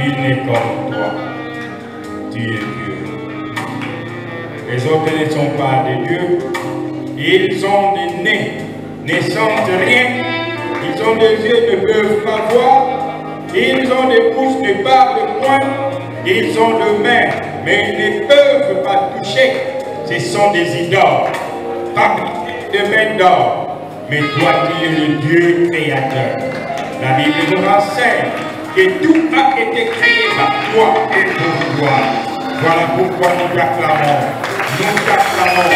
Nul n'est comme toi. Tu es Dieu. Les autres ne sont pas des dieux. Ils ont des nez, ne sentent rien. Ils ont des yeux, ne peuvent pas voir. Ils ont des bouches, ne parlent point. Ils ont des mains, mais ils ne peuvent pas toucher. Ce sont des idoles, fabriqués de mains d'or. Mais toi, tu es le Dieu créateur. La Bible nous renseigne que tout a été créé par toi et pour toi. Voilà pourquoi nous t'acclamons. Nous t'acclamons.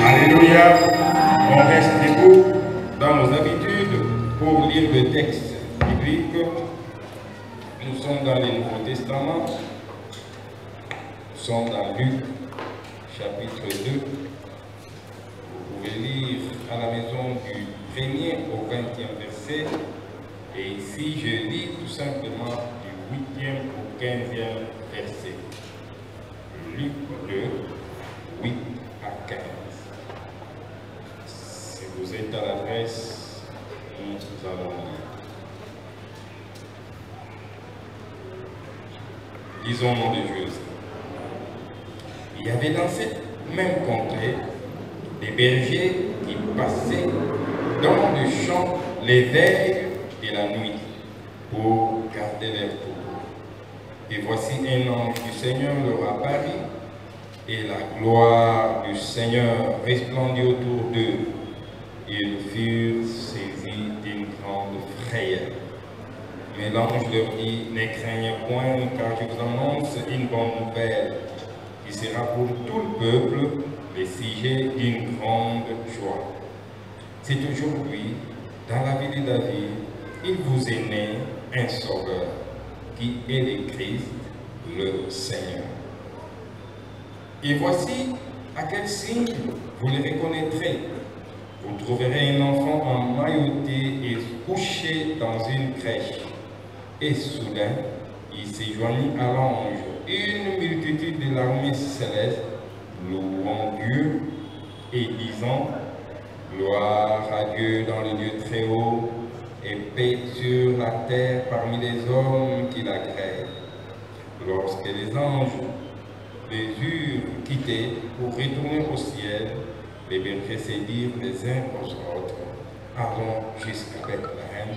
Alléluia. On reste debout dans nos habitudes pour lire le texte biblique. Nous sommes dans le Nouveau Testament. Nous sommes dans Luc, chapitre 2. Vous pouvez lire à la maison du 1er au 20e verset. Et ici, je lis tout simplement du 8e au 15e verset. Luc 2, 8 à 15. Si vous êtes à l'adresse, nous allons lire. Disons au nom de Jésus. Il y avait dans cette même contrée des bergers qui passaient dans le champ les veilles de la nuit pour garder leurs troupeaux. Et voici un ange du Seigneur leur apparut, et la gloire du Seigneur resplendit autour d'eux. Ils furent saisis d'une grande frayeur. Mais l'ange leur dit, ne craignez point, car je vous annonce une bonne nouvelle, qui sera pour tout le peuple le sujet d'une grande joie. C'est aujourd'hui, dans la ville de David, il vous est né un sauveur, qui est le Christ, le Seigneur. Et voici à quel signe vous le reconnaîtrez. Vous trouverez un enfant emmailloté et couché dans une crèche. Et soudain, il se joignit à l'ange une multitude de l'armée céleste, louant Dieu et disant, gloire à Dieu dans les lieux très hauts et paix sur la terre parmi les hommes qui l'agréent. Lorsque les anges les eurent quittés pour retourner au ciel, les bergers se dirent les uns aux autres, allons jusqu'à Bethléem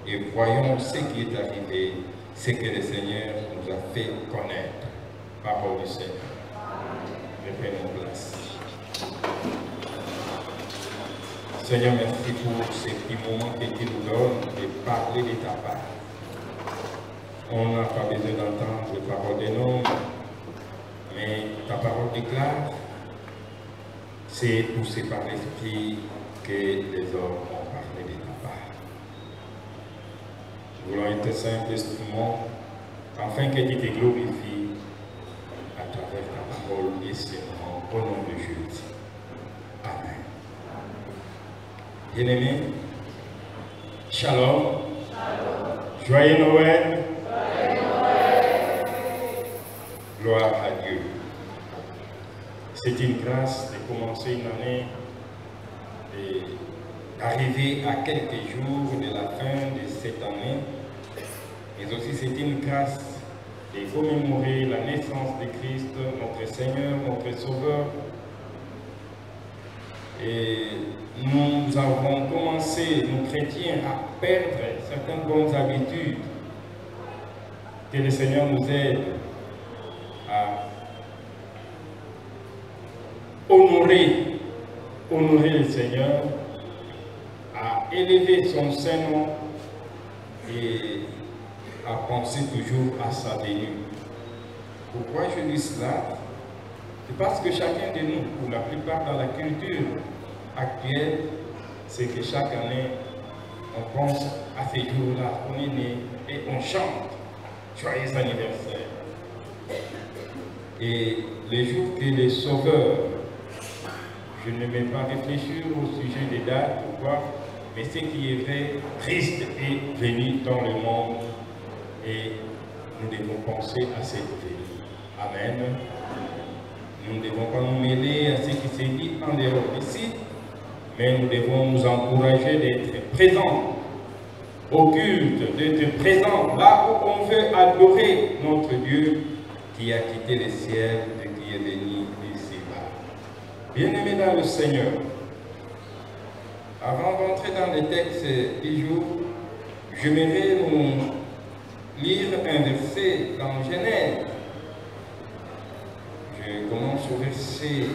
et voyons ce qui est arrivé, ce que le Seigneur nous a fait connaître. Parole du Seigneur. Reprenons place. Seigneur, merci pour ces petits moments que tu nous donnes de parler de ta part. On n'a pas besoin d'entendre les paroles des hommes, mais ta parole déclare, c'est poussé par l'Esprit que les hommes ont parlé de ta part. Nous voulons être simple instrument, afin que tu te glorifies à travers ta parole et seulement au nom de Jésus. Amen. Bien-aimés, Shalom. Joyeux Noël. Gloire à Dieu. C'est une grâce de commencer une année et d'arriver à quelques jours de la fin de cette année. Mais aussi c'est une grâce de commémorer la naissance de Christ, notre Seigneur, notre Sauveur. Et nous avons commencé, nous chrétiens, à perdre certaines bonnes habitudes. Que le Seigneur nous aide à honorer le Seigneur, à élever son Saint-Nom et à penser toujours à sa venue. Pourquoi je dis cela? C'est parce que chacun de nous, pour la plupart dans la culture actuelle, c'est que chaque année, on pense à ces jours-là, on est né et on chante joyeux anniversaire. Et les jours que les sauveurs, je ne vais pas réfléchir au sujet des dates, pourquoi? mais ce qui est vrai, Christ est venu dans le monde et nous devons penser à cette venue. Amen. Nous ne devons pas nous mêler à ce qui s'est dit en dehors d'ici, mais nous devons nous encourager d'être présents au culte, d'être présents là où on veut adorer notre Dieu qui a quitté le ciel et qui est venu ici-bas. Bien-aimés dans le Seigneur, avant d'entrer dans le texte du jour, j'aimerais nous lire un verset dans Genèse. Je commence au verset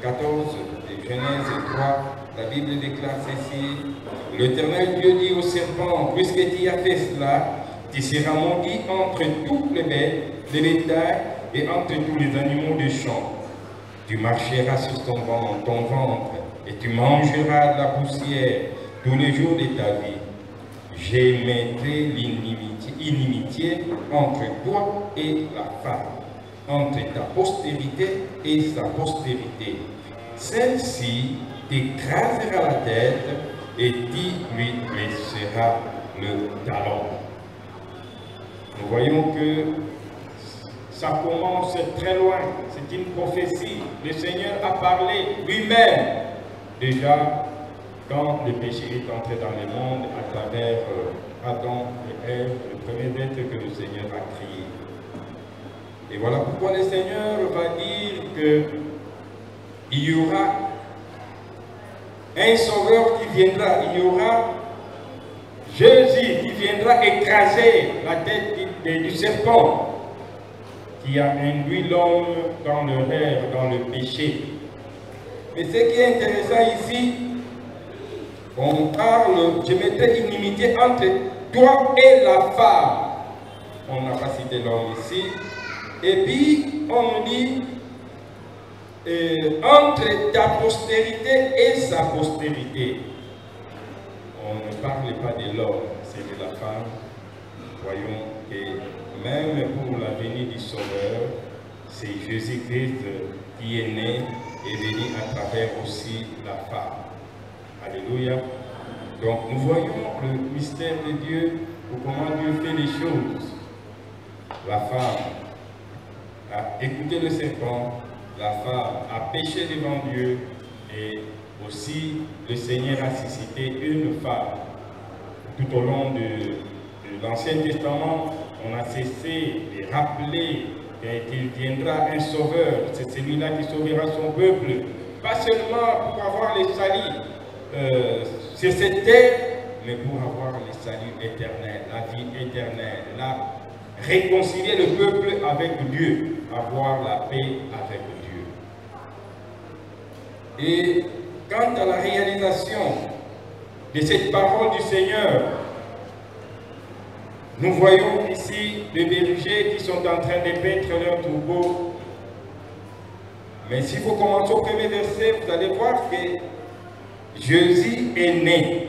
14 de Genèse 3. La Bible déclare ceci: l'Éternel Dieu dit au serpent, puisque tu as fait cela, tu seras maudit entre toutes les bêtes de bétail et entre tous les animaux des champs. Tu marcheras sur ton ventre, et tu mangeras de la poussière tous les jours de ta vie. Je mettrai l'inimitié entre toi et la femme, entre ta postérité et sa postérité. Celle-ci t'écrasera la tête et tu lui blesseras le talon. Nous voyons que ça commence très loin. C'est une prophétie. Le Seigneur a parlé lui-même déjà quand le péché est entré dans le monde à travers Adam et Ève, le premier être que le Seigneur a créé. Et voilà pourquoi le Seigneur va dire qu'il y aura un sauveur qui viendra, il y aura Jésus qui viendra écraser la tête du serpent qui a induit l'homme dans l'erreur, dans le péché. Mais ce qui est intéressant ici, on parle, je mettrai une inimitié entre toi et la femme. On n'a pas cité l'homme ici. Et puis, on nous dit, entre ta postérité et sa postérité. On ne parle pas de l'homme, c'est de la femme. Voyons que même pour la venue du Sauveur, c'est Jésus-Christ qui est né et venu à travers aussi la femme. Alléluia. Donc nous voyons le mystère de Dieu, ou comment Dieu fait les choses. La femme a écouté le serpent, la femme a péché devant Dieu, et aussi le Seigneur a suscité une femme. Tout au long de l'Ancien Testament, on a cessé de rappeler qu'il viendra un sauveur. C'est celui-là qui sauvera son peuple, pas seulement pour avoir le salut sur cette terre, mais pour avoir le salut éternel, la vie éternelle, réconcilier le peuple avec Dieu, avoir la paix avec Dieu. Et quant à la réalisation de cette parole du Seigneur, nous voyons ici les bergers qui sont en train de paître leur troupeau. Mais si vous commencez au premier verset, vous allez voir que Jésus est né.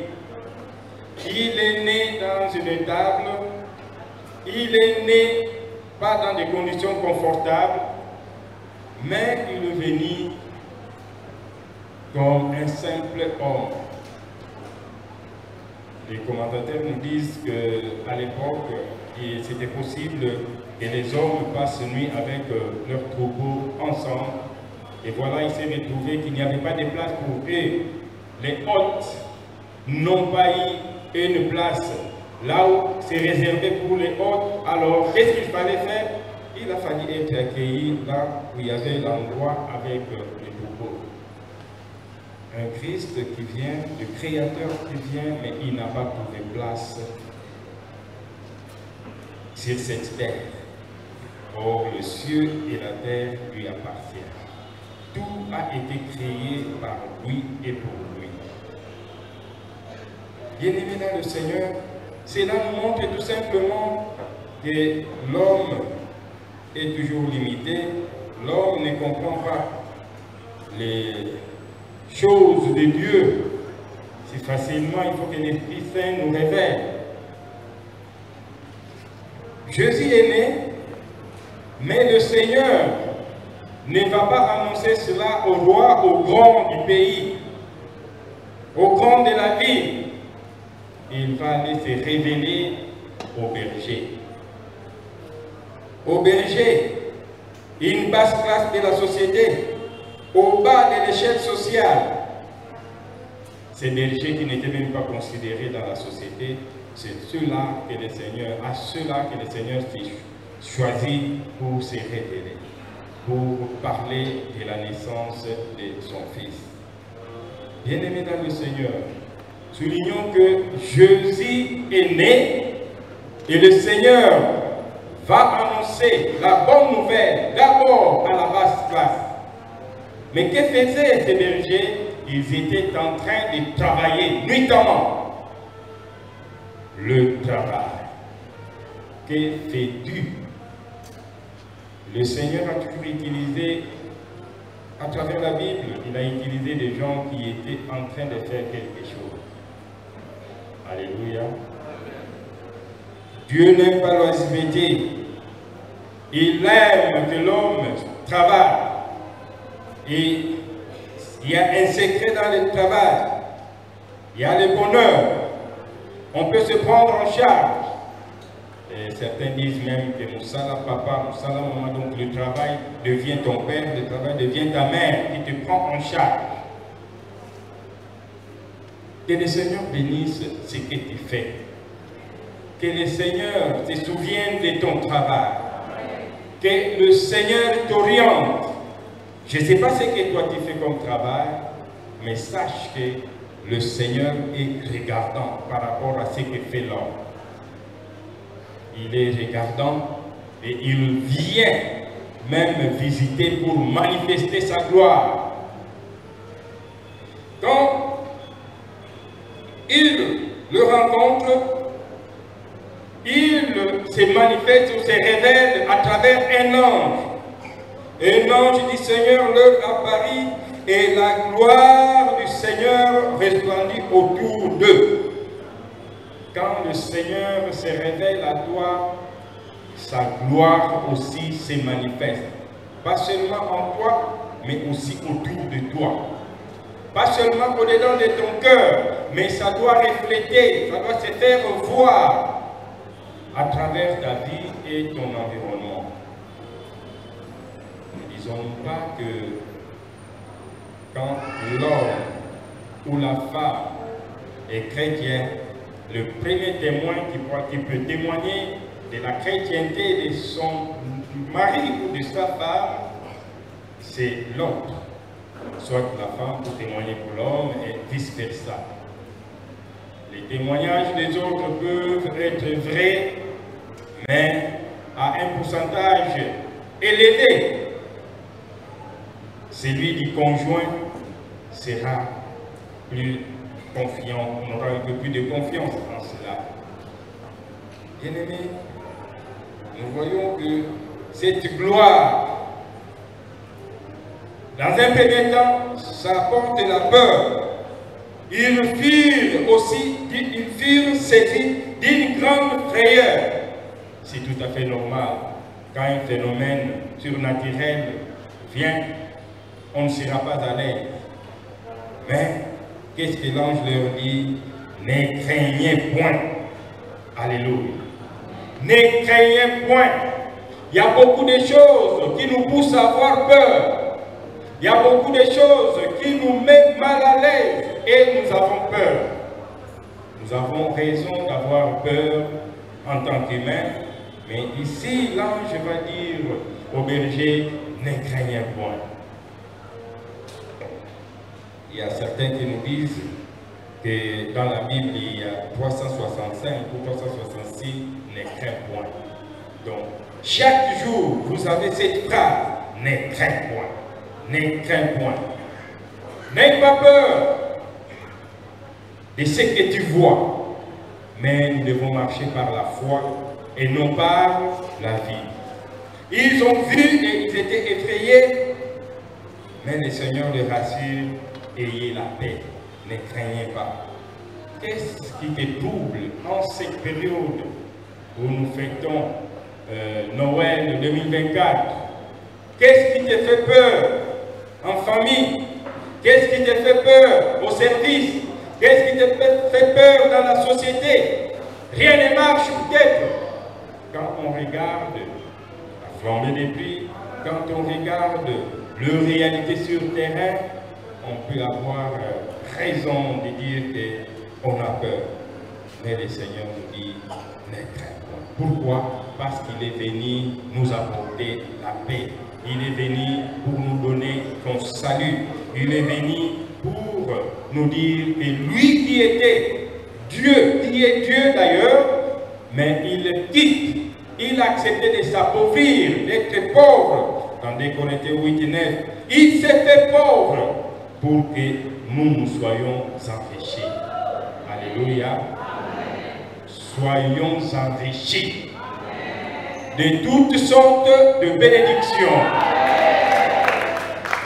Il est né dans une étable. Il est né pas dans des conditions confortables, mais il est venu comme un simple homme. Les commentateurs nous disent qu'à l'époque, c'était possible que les hommes passent nuit avec leurs troupeaux ensemble. Et voilà, il s'est retrouvé qu'il n'y avait pas de place pour eux. Les hôtes n'ont pas eu une place là où c'est réservé pour les hôtes. Alors, qu'est-ce qu'il fallait faire? Il a fallu être accueilli là où il y avait l'endroit avec les troupeaux. Un Christ qui vient, le Créateur qui vient, mais il n'a pas trouvé place sur cette terre. Or, le ciel et la terre lui appartiennent. Tout a été créé par lui et pour lui. Bien-aimé dans le Seigneur, cela nous montre tout simplement que l'homme est toujours limité. L'homme ne comprend pas les choses de Dieu si facilement. Il faut que l'Esprit Saint nous révèle. Jésus est né, mais le Seigneur ne va pas annoncer cela au roi, au grand du pays, au grand de la ville, il va aller se révéler au berger. Au berger, une basse classe de la société, au bas de l'échelle sociale. Ces bergers qui n'étaient même pas considérés dans la société, c'est ceux-là que le Seigneur, à ceux-là que le Seigneur choisit pour se révéler, pour parler de la naissance de son Fils. Bien-aimés dans le Seigneur, soulignons que Jésus est né et le Seigneur va annoncer la bonne nouvelle d'abord à la basse classe. Mais que faisaient ces bergers? Ils étaient en train de travailler nuitamment. Le travail. Que fais-tu? Le Seigneur a toujours utilisé, à travers la Bible, il a utilisé des gens qui étaient en train de faire quelque chose. Alléluia. Dieu n'aime pas l'oisiveté. Il aime que l'homme travaille. Et il y a un secret dans le travail. Il y a le bonheur. On peut se prendre en charge. Et certains disent même que Moussala papa, Moussala maman, donc le travail devient ton père, le travail devient ta mère qui te prend en charge. Que le Seigneur bénisse ce que tu fais. Que le Seigneur te souvienne de ton travail. Que le Seigneur t'oriente. Je ne sais pas ce que toi tu fais comme travail, mais sache que le Seigneur est regardant par rapport à ce que fait l'homme. Il est regardant et il vient même visiter pour manifester sa gloire. Quand il le rencontre, il se manifeste ou se révèle à travers un ange. Un ange du Seigneur leur apparut et la gloire du Seigneur resplendit autour d'eux. Quand le Seigneur se révèle à toi, sa gloire aussi se manifeste. Pas seulement en toi, mais aussi autour de toi. Pas seulement au-dedans de ton cœur, mais ça doit refléter, ça doit se faire voir à travers ta vie et ton environnement. Ne disons pas que quand l'homme ou la femme est chrétien, le premier témoin qui peut témoigner de la chrétienté de son mari ou de sa femme, c'est l'autre. Soit la femme pour témoigner pour l'homme et vice-versa. Les témoignages des autres peuvent être vrais, mais à un pourcentage élevé. Celui du conjoint sera plus confiant, on aura un peu plus de confiance en cela. Bien-aimés, nous voyons que cette gloire, dans un premier temps, ça apporte la peur. Ils furent saisis d'une grande frayeur. C'est tout à fait normal. Quand un phénomène surnaturel vient, on ne sera pas à l'aise. Mais, qu'est-ce que l'ange leur dit? Ne craignez point. Alléluia. Ne craignez point. Il y a beaucoup de choses qui nous poussent à avoir peur. Il y a beaucoup de choses qui nous mettent mal à l'aise et nous avons peur. Nous avons raison d'avoir peur en tant qu'humains, mais ici, l'ange va dire au berger, ne craignez point. Il y a certains qui nous disent que dans la Bible, il y a 365 ou 366, ne crains point. Donc, chaque jour, vous avez cette phrase, ne crains point. Ne crains point. N'aie pas peur de ce que tu vois, mais nous devons marcher par la foi et non par la vie. Ils ont vu et ils étaient effrayés, mais le Seigneur les rassure, ayez la paix, ne craignez pas. Qu'est-ce qui te trouble en cette période où nous fêtons Noël 2024? Qu'est-ce qui te fait peur en famille? Qu'est-ce qui te fait peur au service? Qu'est-ce qui te fait peur dans la société? Rien ne marche peut-être. Quand on regarde la flambée des prix, quand on regarde leur réalité sur le terrain, on peut avoir raison de dire qu'on a peur. Mais le Seigneur nous dit, ne crains pas. Pourquoi? Parce qu'il est venu nous apporter la paix. Il est venu pour nous donner son salut. Il est venu pour nous dire que lui qui était Dieu, qui est Dieu d'ailleurs, mais il quitte, il a accepté de s'appauvrir, d'être pauvre. Dans 2 Corinthiens 8 et 9, il s'est fait pauvre pour que nous soyons enrichis. Alléluia. Soyons enrichis de toutes sortes de bénédictions.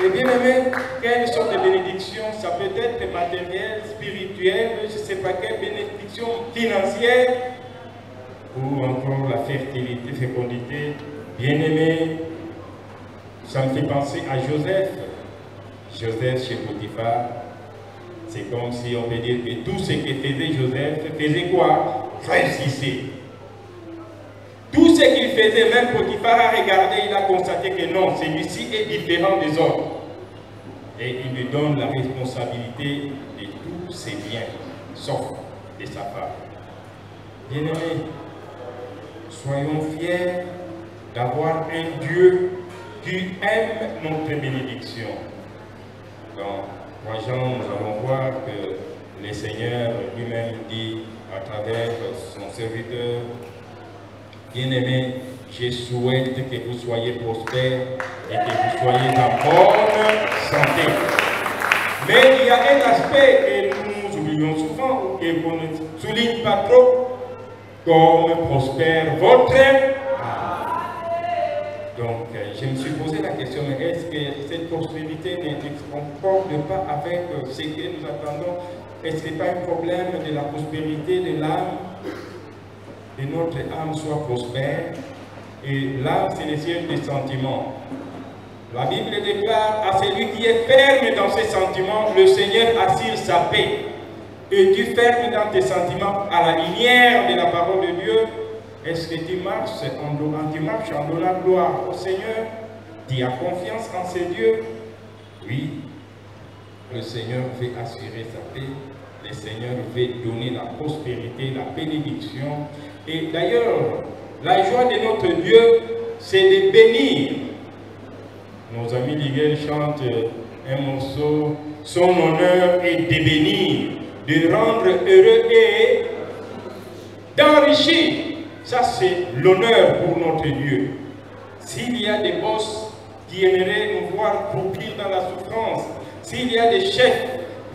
Et bien aimé, quelle sorte de bénédiction? Ça peut être matériel, spirituel, je ne sais pas quelle bénédiction financière, ou encore la fertilité, fécondité. Bien aimé, ça me fait penser à Joseph. Joseph chez Potiphar, c'est comme si on peut dire que tout ce que faisait Joseph faisait quoi? Réussissait. Tout ce qu'il faisait, même Potiphar a regardé, il a constaté que non, celui-ci est différent des autres. Et il lui donne la responsabilité de tous ses biens, sauf de sa femme. Bien-aimés, soyons fiers d'avoir un Dieu qui aime notre bénédiction. Dans 3 Jean, nous allons voir que le Seigneur lui-même dit à travers son serviteur, bien-aimé, je souhaite que vous soyez prospères et que vous soyez en bonne santé. Mais il y a un aspect que nous oublions souvent ou qu'on ne souligne pas trop, comme prospère votre âme. Donc, je me suis posé la question, mais est-ce que cette prospérité ne se concorde pas avec ce que nous attendons? Est-ce que ce n'est pas un problème de la prospérité de l'âme? Que notre âme soit prospère. Et l'âme, c'est le siège des sentiments. La Bible déclare à celui qui est ferme dans ses sentiments, le Seigneur assure sa paix. Et tu fermes dans tes sentiments à la lumière de la parole de Dieu. Est-ce que tu marches en donnant gloire au Seigneur? Tu as confiance en ce Dieu? Oui. Le Seigneur veut assurer sa paix. Le Seigneur veut donner la prospérité, la bénédiction. Et d'ailleurs, la joie de notre Dieu, c'est de bénir. Nos amis Liguel chantent un morceau, son honneur est de bénir, de rendre heureux et d'enrichir. Ça, c'est l'honneur pour notre Dieu. S'il y a des boss qui aimeraient nous voir croupir dans la souffrance, s'il y a des chefs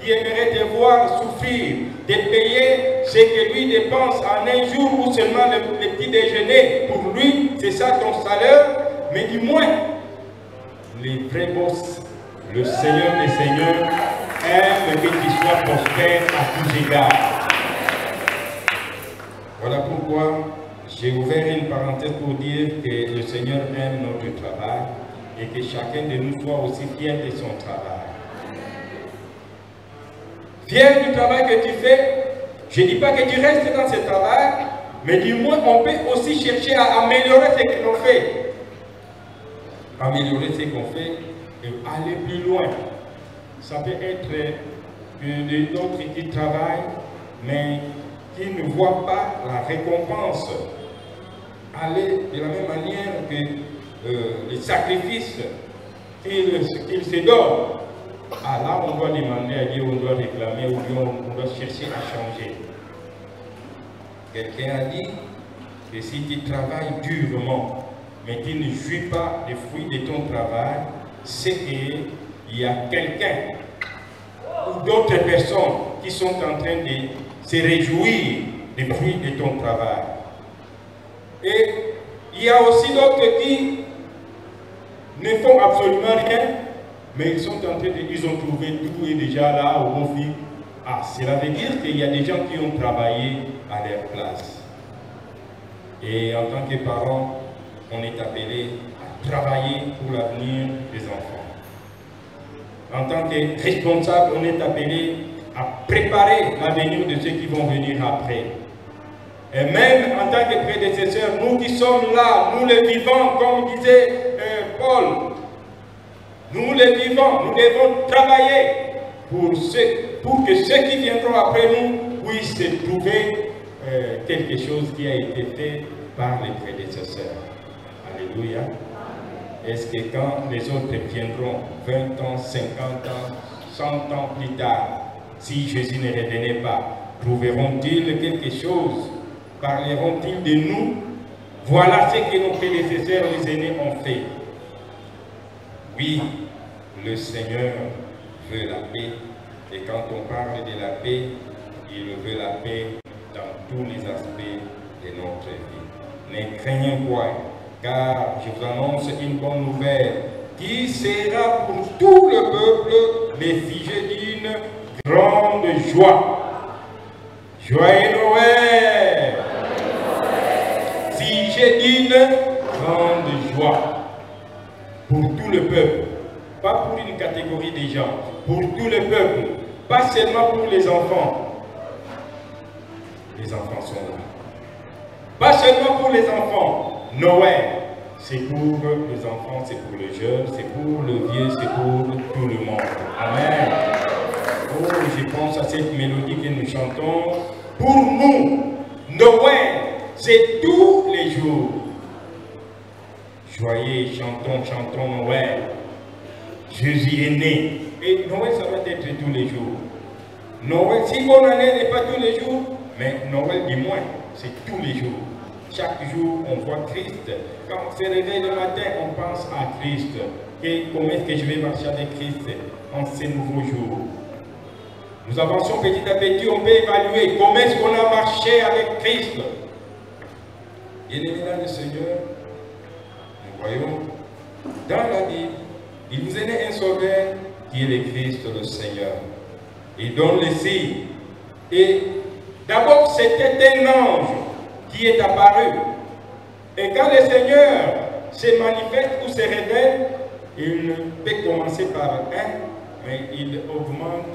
qui aimeraient te voir souffrir, de payer ce que lui dépense en un jour ou seulement le petit déjeuner, pour lui, c'est ça ton salaire, mais du moins, les vrais boss, le Seigneur des Seigneurs, aime que tu sois prospère à tous égards. Voilà pourquoi j'ai ouvert une parenthèse pour dire que le Seigneur aime notre travail et que chacun de nous soit aussi fier de son travail. Fier du travail que tu fais, je ne dis pas que tu restes dans ce travail, mais du moins on peut aussi chercher à améliorer ce que l'on fait. Améliorer ce qu'on fait et aller plus loin. Ça peut être que d'autres qui travaillent, mais qui ne voient pas la récompense. Aller de la même manière que les sacrifices qu'ils se donnent. Ah là, on doit demander à Dieu, on doit réclamer, ou bien on doit chercher à changer. Quelqu'un a dit que si tu travailles durement, mais tu ne jouis pas des fruits de ton travail, c'est qu'il y a quelqu'un ou d'autres personnes qui sont en train de se réjouir des fruits de ton travail. Et il y a aussi d'autres qui ne font absolument rien, mais ils sont en train de, ils ont trouvé tout et déjà là au bon fil. Ah, cela veut dire qu'il y a des gens qui ont travaillé à leur place. Et en tant que parents, on est appelé à travailler pour l'avenir des enfants. En tant que responsable, on est appelé à préparer l'avenir de ceux qui vont venir après. Et même en tant que prédécesseurs, nous qui sommes là, nous les vivants, comme disait Paul, nous les vivants, nous devons travailler pour que ceux qui viendront après nous puissent trouver quelque chose qui a été fait par les prédécesseurs. Alléluia. Est-ce que quand les autres viendront 20 ans, 50 ans, 100 ans plus tard, si Jésus ne revenait pas, trouveront-ils quelque chose? Parleront-ils de nous? Voilà ce que nos prédécesseurs, les aînés, ont fait. Oui, le Seigneur veut la paix. Et quand on parle de la paix, il veut la paix dans tous les aspects de notre vie. Ne craignez point, car je vous annonce une bonne nouvelle qui sera pour tout le peuple le sujet d'une grande joie. Joyeux Noël! Sujet d'une grande joie pour tout le peuple, pas pour une catégorie de gens, pour tout le peuple, pas seulement pour les enfants. Les enfants sont là. Pas seulement pour les enfants. Noël, c'est pour les enfants, c'est pour les jeunes, c'est pour le vieux, c'est pour tout le monde. Amen. Oh, je pense à cette mélodie que nous chantons. Pour nous, Noël, c'est tous les jours. Joyeux, chantons, chantons Noël. Jésus est né. Et Noël, ça va être tous les jours. Noël, si bonne année n'est pas tous les jours, mais Noël du moins, c'est tous les jours. Chaque jour, on voit Christ. Quand on se réveille le matin, on pense à Christ. Et comment est-ce que je vais marcher avec Christ en ces nouveaux jours? Nous avançons petit à petit, on peut évaluer comment est-ce qu'on a marché avec Christ. Bien-aimés dans le Seigneur, nous voyons dans la Bible, il nous est né un sauveur qui est le Christ, le Seigneur. Il donne le signe. Et d'abord, c'était un ange qui est apparu. Et quand le Seigneur se manifeste ou se révèle, il peut commencer par un, mais il augmente,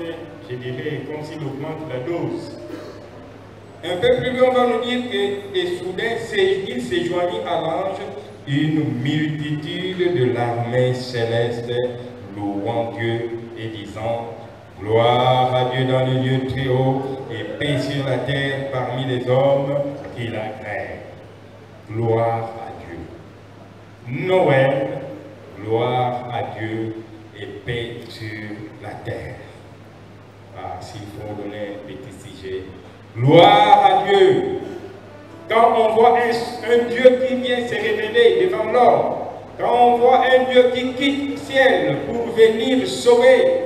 je dirais, comme s'il augmente la dose. Un peu plus loin, on va nous dire que et soudain, il se joignit à l'ange une multitude de l'armée céleste, louant Dieu et disant: gloire à Dieu dans les lieux très hauts et paix sur la terre parmi les hommes qui l'agréent. Gloire à Dieu. Noël, gloire à Dieu et paix sur la terre. Ah, s'il faut donner un petit sujet. Gloire à Dieu. Quand on voit un Dieu qui vient se révéler devant l'homme, quand on voit un Dieu qui quitte le ciel pour venir sauver,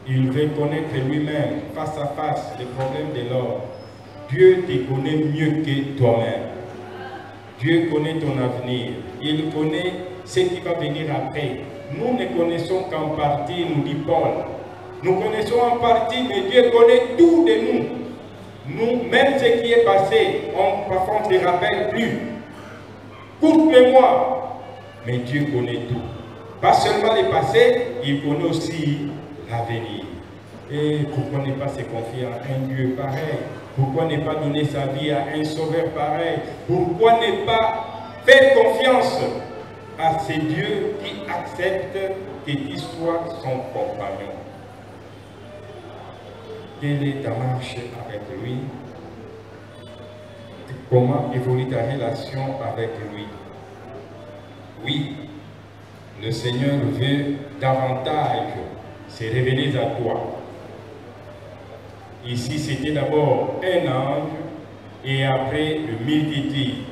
il veut connaître lui-même, face à face, les problèmes de l'homme. Dieu te connaît mieux que toi-même. Dieu connaît ton avenir. Il connaît ce qui va venir après. Nous ne connaissons qu'en partie, nous dit Paul. Nous connaissons en partie, mais Dieu connaît tout de nous. Nous, même ce qui est passé, parfois on ne se rappelle plus. Courte mémoire, mais Dieu connaît tout. Pas seulement le passé, il connaît aussi l'avenir. Et pourquoi ne pas se confier à un Dieu pareil? Pourquoi ne pas donner sa vie à un sauveur pareil? Pourquoi ne pas faire confiance à ce Dieu qui accepte que tu sois son compagnon? Quelle est ta marche avec lui? Comment évolue ta relation avec lui? Oui, le Seigneur veut davantage se révéler à toi. Ici, c'était d'abord un ange et après une multitude.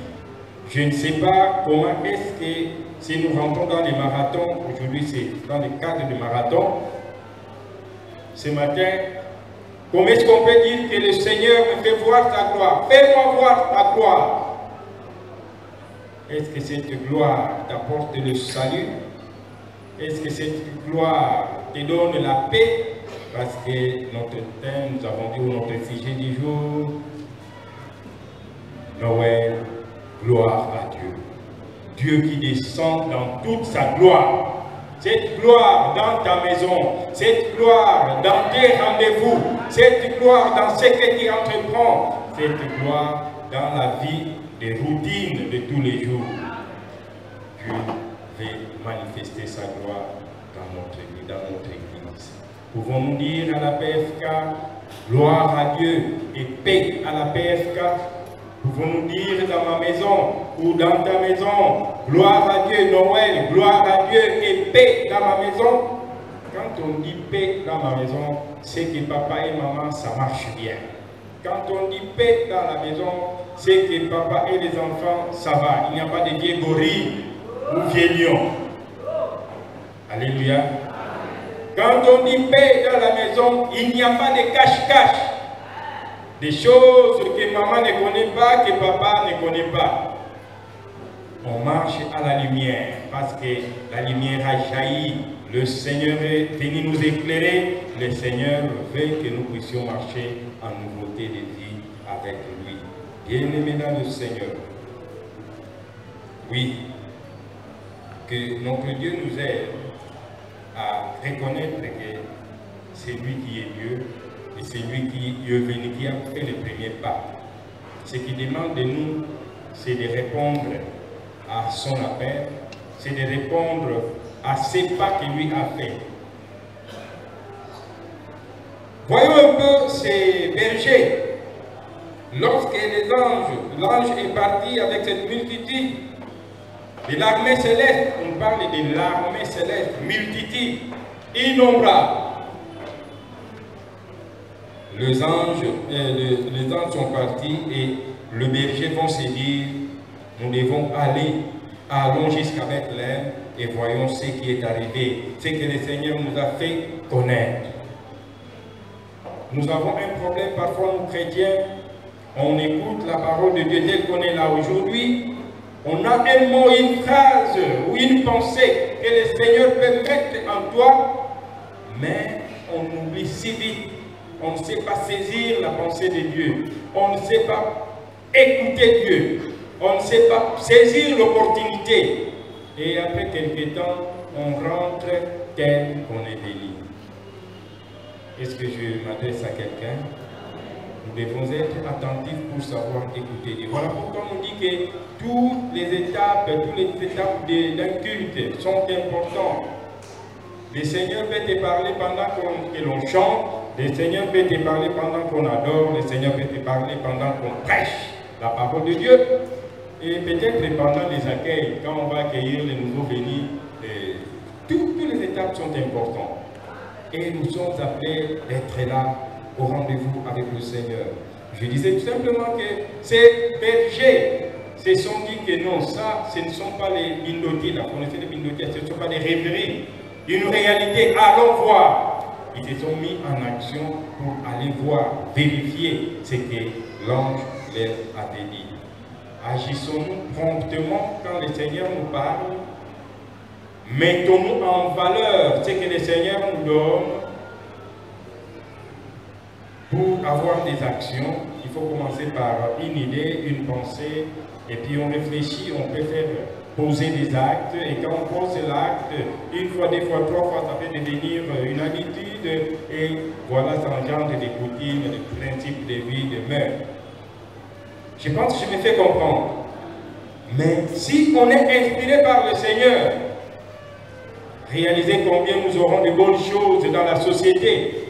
Je ne sais pas comment est-ce que, si nous rentrons dans les marathons, aujourd'hui c'est dans le cadre du marathon, ce matin, comment est-ce qu'on peut dire que le Seigneur me fait voir ta gloire? Fais-moi voir ta gloire. Est-ce que cette gloire t'apporte le salut? Est-ce que cette gloire te donne la paix? Parce que notre thème, nous avons dit, notre sujet du jour, Noël, gloire à Dieu. Dieu qui descend dans toute sa gloire. Cette gloire dans ta maison, cette gloire dans tes rendez-vous, cette gloire dans ce que tu entreprends, cette gloire dans la vie des routines de tous les jours. Dieu veut manifester sa gloire dans notre Église. Pouvons-nous dire à la PFK, gloire à Dieu et paix à la PFK? Pouvons-nous dire dans ma maison ou dans ta maison, gloire à Dieu, Noël, gloire à Dieu et paix dans ma maison? Quand on dit paix dans ma maison, c'est que papa et maman, ça marche bien. Quand on dit paix dans la maison, c'est que papa et les enfants, ça va. Il n'y a pas de vieux gorilles ou vieux lions. Alléluia. Quand on dit paix dans la maison, il n'y a pas de cache-cache. Des choses que maman ne connaît pas, que papa ne connaît pas. On marche à la lumière parce que la lumière a jailli. Le Seigneur est venu nous éclairer. Le Seigneur veut que nous puissions marcher en nouveauté de vie avec lui. Bien-aimés dans le Seigneur. Oui, que notre Dieu nous aide à reconnaître que c'est lui qui est Dieu et c'est lui qui est venu, qui a fait le premier pas. Ce qu'il demande de nous, c'est de répondre à son appel, c'est de répondre à ces pas qu'il lui a fait. Voyons un peu ces bergers. Lorsque l'ange est parti avec cette multitude de l'armée céleste, on parle de l'armée céleste, multitude, innombrable. Les anges sont partis et le berger vont se dire, nous devons aller, allons jusqu'à Bethléem et voyons ce qui est arrivé, ce que le Seigneur nous a fait connaître. Nous avons un problème parfois, nous chrétiens, on écoute la parole de Dieu telle qu'on est là aujourd'hui, on a un mot, une phrase ou une pensée que le Seigneur peut mettre en toi, mais on oublie si vite. On ne sait pas saisir la pensée de Dieu. On ne sait pas écouter Dieu. On ne sait pas saisir l'opportunité. Et après quelques temps, on rentre tel qu'on est béni. Est-ce que je m'adresse à quelqu'un? Nous devons être attentifs pour savoir écouter Dieu. Voilà pourquoi on dit que toutes les étapes d'un culte sont importantes. Le Seigneur peut te parler pendant que l'on chante. Le Seigneur peut te parler pendant qu'on adore. Le Seigneur peut te parler pendant qu'on prêche la parole de Dieu. Et peut-être pendant les accueils, quand on va accueillir les nouveaux venus, toutes les étapes sont importantes. Et nous sommes appelés d'être là au rendez-vous avec le Seigneur. Je disais tout simplement que ces bergers se sont dit que non, ça, ce ne sont pas les bindotis, là, vous connaissez les bindotis, ce ne sont pas des rêveries. Une réalité, allons voir. Ils se sont mis en action pour aller voir, vérifier ce que l'ange leur avait dit. Agissons-nous promptement quand le Seigneur nous parle. Mettons-nous en valeur ce que le Seigneur nous donne. Pour avoir des actions, il faut commencer par une idée, une pensée, et puis on réfléchit, on peut faire poser des actes, et quand on pose l'acte, une fois, deux fois, trois fois, ça peut devenir une habitude, et voilà, ça engendre des coutumes, des principes de vie, de mœurs. Je pense que je me fais comprendre. Mais si on est inspiré par le Seigneur, réalisez combien nous aurons de bonnes choses dans la société.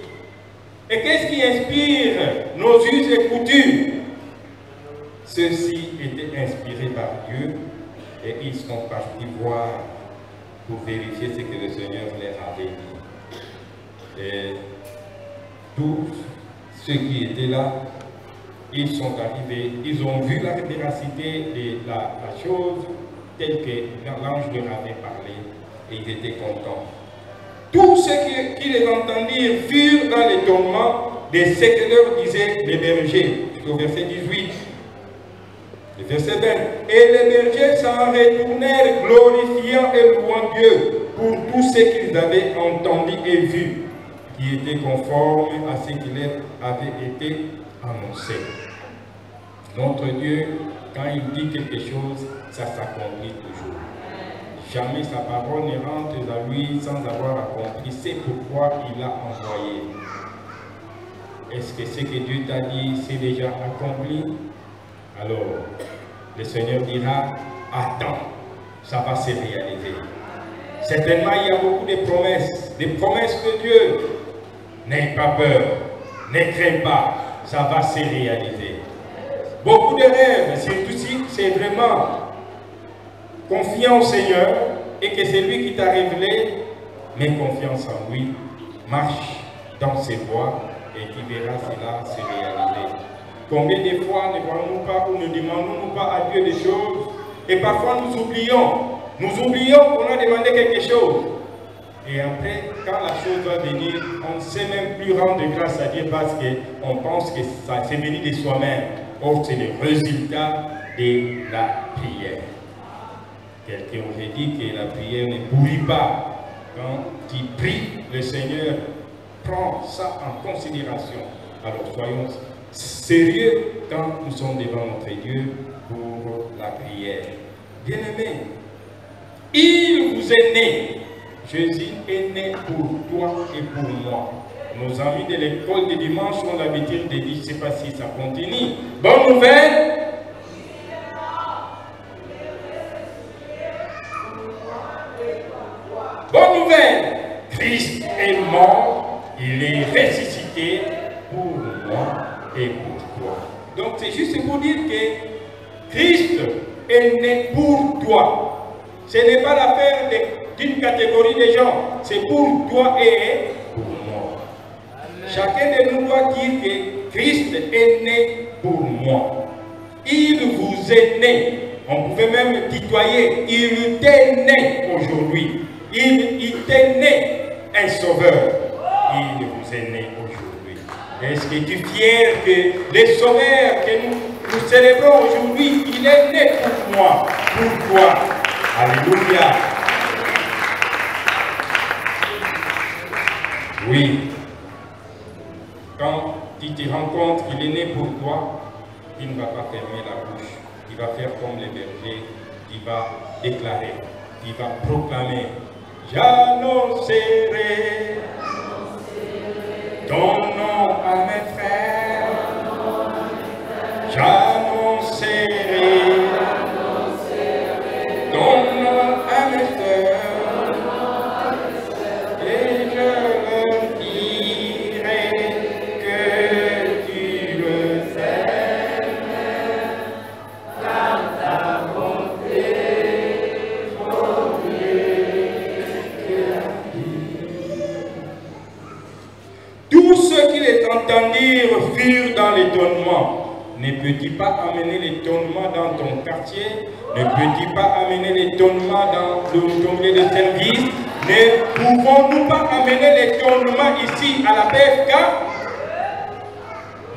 Et qu'est-ce qui inspire nos us et coutumes? Ceux-ci étaient inspirés par Dieu et ils sont partis voir pour vérifier ce que le Seigneur leur avait dit. Et tous ceux qui étaient là, ils sont arrivés, ils ont vu la véracité de la chose telle que l'ange leur avait parlé et ils étaient contents. Tous ceux qui les entendirent furent dans l'étonnement de ce que leur disaient les bergers. Au verset 18. Le verset 20. Et les bergers s'en retournèrent, glorifiant et louant Dieu pour tout ce qu'ils avaient entendu et vu, qui était conforme à ce qui leur avait été annoncé. Notre Dieu, quand il dit quelque chose, ça s'accomplit toujours. Jamais sa parole ne rentre à lui sans avoir accompli. C'est pourquoi il l'a envoyé. Est-ce que ce que Dieu t'a dit, c'est déjà accompli? Alors, le Seigneur dira, attends, ça va se réaliser. Certainement, il y a beaucoup de promesses de Dieu. N'aie pas peur, ne crains pas, ça va se réaliser. Beaucoup de rêves, surtout si c'est vraiment confiant au Seigneur et que c'est lui qui t'a révélé, mais confiance en lui, marche dans ses voies et tu verras cela se réaliser. Combien de fois ne voyons-nous pas ou ne demandons-nous pas à Dieu des choses et parfois nous oublions qu'on a demandé quelque chose. Et après, quand la chose va venir, on ne sait même plus rendre grâce à Dieu parce qu'on pense que ça c'est venu de soi-même. Or, c'est le résultat de la prière. Quelqu'un aurait dit que la prière ne pourrit pas. Quand tu pries, le Seigneur prend ça en considération. Alors, soyons sérieux quand nous sommes devant notre Dieu pour la prière. Bien-aimés, il vous est né. Jésus est né pour toi et pour moi. Nos amis de l'école de dimanche ont l'habitude de dire, je ne sais pas si ça continue. Bonne nouvelle. Bonne nouvelle. Christ est mort, il est ressuscité pour moi et pour toi. Donc c'est juste pour dire que Christ est né pour toi. Ce n'est pas l'affaire d'une catégorie de gens, c'est pour toi et pour moi. Chacun de nous doit dire que Christ est né pour moi. Il vous est né. On pouvait même tutoyer. Il t'est né aujourd'hui. Il t'est né un sauveur. Il vous est né aujourd'hui. Est-ce que tu es fier que le sauveur que nous célébrons aujourd'hui, il est né pour moi, pour toi? Alléluia. Oui. Quand tu te rends compte qu'il est né pour toi, il ne va pas fermer la bouche. Il va faire comme les bergers. Il va déclarer. Il va proclamer. J'annoncerai ton nom à mes frères. J'annoncerai ton nom à mes frères. Et je leur dirai que tu le aimes, car ta bonté vaut mieux que la vie. Tous ceux qui les entendirent furent dans l'étonnement. Ne peux-tu pas amener l'étonnement dans ton quartier? Ne peux-tu pas amener l'étonnement dans ton lieu de service? Ne pouvons-nous pas amener l'étonnement ici à la PFK?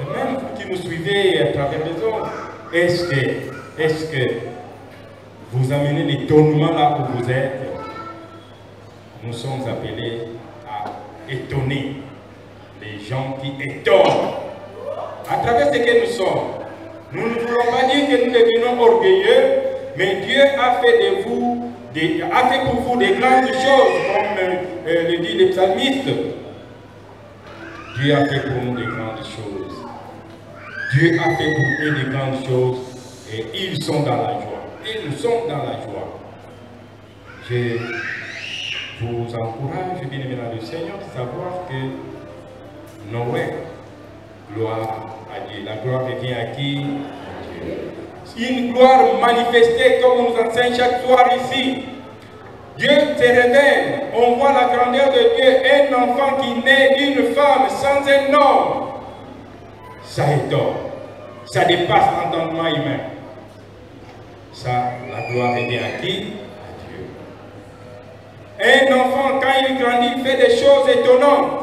Et même vous qui nous suivez à travers les autres, est-ce que vous amenez l'étonnement là où vous êtes? Nous sommes appelés à étonner les gens qui étonnent. À travers ce que nous sommes, nous ne voulons pas dire que nous devenons orgueilleux, mais Dieu a fait pour vous des grandes choses, comme le dit le psalmiste. Dieu a fait pour nous des grandes choses. Dieu a fait pour eux des grandes choses et ils sont dans la joie. Ils sont dans la joie. Je vous encourage, bien aimé dans le Seigneur, de savoir que Noël, gloire à Dieu. La gloire revient à qui? À Dieu. Une gloire manifestée comme on nous enseigne chaque soir ici. Dieu se révèle. On voit la grandeur de Dieu. Un enfant qui naît d'une femme sans un homme. Ça étonne. Ça dépasse l'entendement humain. Ça, la gloire revient à qui? À Dieu. Un enfant, quand il grandit, il fait des choses étonnantes.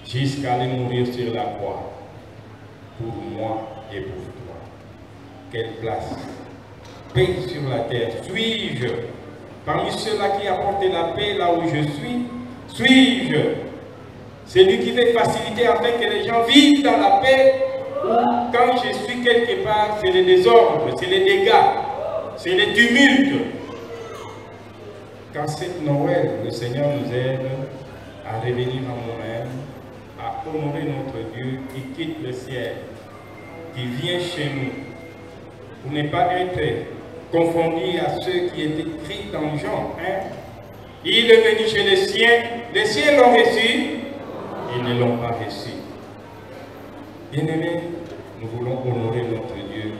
Jusqu'à aller mourir sur la croix, pour moi et pour toi. Quelle place, paix sur la terre. Suis-je parmi ceux-là qui apportent la paix là où je suis? Suis-je celui qui veut faciliter afin que les gens vivent dans la paix? Ou quand je suis quelque part, c'est le désordre, c'est les dégâts, c'est les tumultes? Quand c'est Noël, le Seigneur nous aide à revenir à nous-mêmes à honorer notre Dieu qui quitte le ciel, qui vient chez nous, pour ne pas être confondu à ceux qui étaient écrits dans Jean 1. Il est venu chez les siens l'ont reçu, ils ne l'ont pas reçu. Bien-aimés, nous voulons honorer notre Dieu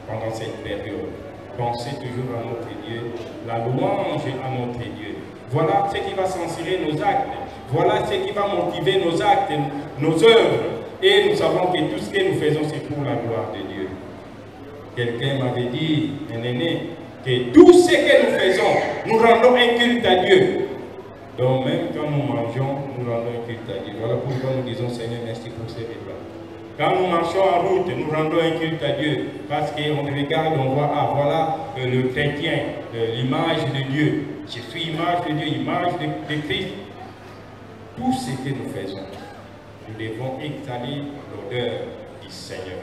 pendant cette période. Pensez toujours à notre Dieu, la louange à notre Dieu. Voilà ce qui va censurer nos actes. Voilà ce qui va motiver nos actes, nos œuvres. Et nous savons que tout ce que nous faisons, c'est pour la gloire de Dieu. Quelqu'un m'avait dit, un aîné, que tout ce que nous faisons, nous rendons un culte à Dieu. Donc même quand nous mangeons, nous rendons un culte à Dieu. Voilà pourquoi nous disons, Seigneur, merci pour ces repas. Quand nous marchons en route, nous rendons un culte à Dieu. Parce qu'on regarde, on voit, ah voilà le chrétien, l'image de Dieu. Je suis image de Dieu, image de Christ. Tout ce que nous faisons, nous devons exhaler l'odeur du Seigneur.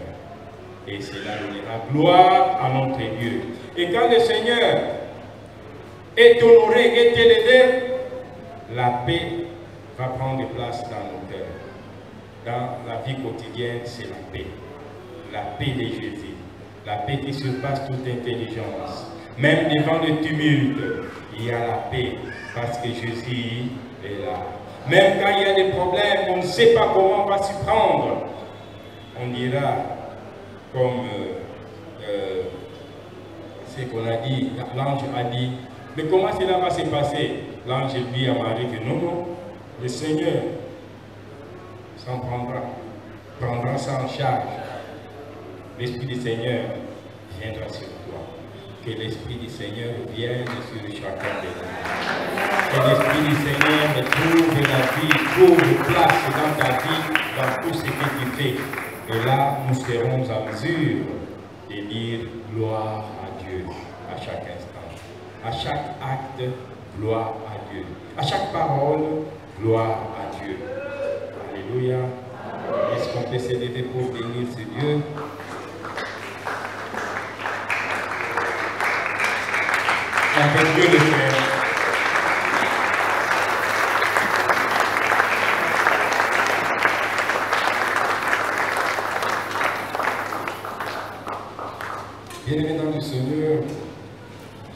Et cela donnera gloire à notre Dieu. Et quand le Seigneur est honoré, est élevé, la paix va prendre place dans nos cœurs. Dans la vie quotidienne, c'est la paix. La paix de Jésus. La paix qui surpasse toute intelligence. Même devant le tumulte, il y a la paix. Parce que Jésus est là. Même quand il y a des problèmes, on ne sait pas comment on va s'y prendre. On dira, comme ce qu'on a dit, l'ange a dit, mais comment cela va se passer? L'ange dit à Marie que non, le Seigneur s'en prendra ça en charge. L'Esprit du Seigneur viendra sur toi. Que l'Esprit du Seigneur vienne sur chacun de nous. Que l'Esprit du Seigneur trouve la vie, trouve place dans ta vie, dans tout ce que tu fais. Et là, nous serons en mesure de dire gloire à Dieu à chaque instant. À chaque acte, gloire à Dieu. À chaque parole, gloire à Dieu. Alléluia. Est-ce qu'on peut se lever pour bénir ce Dieu? On peut Dieu le faire. Bien-aimé dans le Seigneur,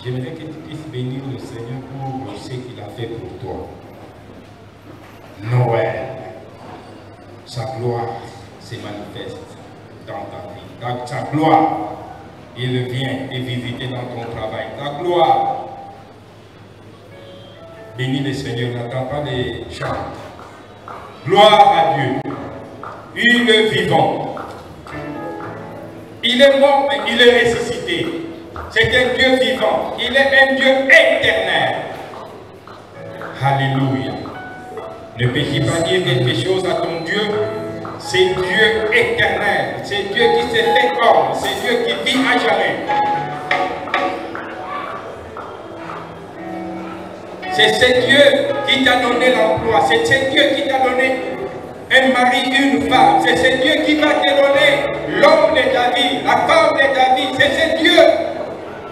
j'aimerais que tu puisses bénir le Seigneur pour ce qu'il a fait pour toi. Noël, sa gloire se manifeste dans ta vie. Dans sa gloire, il vient te visiter dans ton travail. Ta gloire, bénis le Seigneur, n'attends pas les chants. Gloire à Dieu, il est vivant. Il est mort, mais il est ressuscité. C'est un Dieu vivant. Il est un Dieu éternel. Alléluia. Ne peux-tu pas dire quelque chose à ton Dieu? C'est Dieu éternel. C'est Dieu qui s'est fait homme. C'est Dieu qui vit à jamais. C'est ce Dieu qui t'a donné l'emploi. C'est ce Dieu qui t'a donné un mari, une femme. C'est ce Dieu qui va te donner l'homme de ta vie, la femme de ta vie. C'est ce Dieu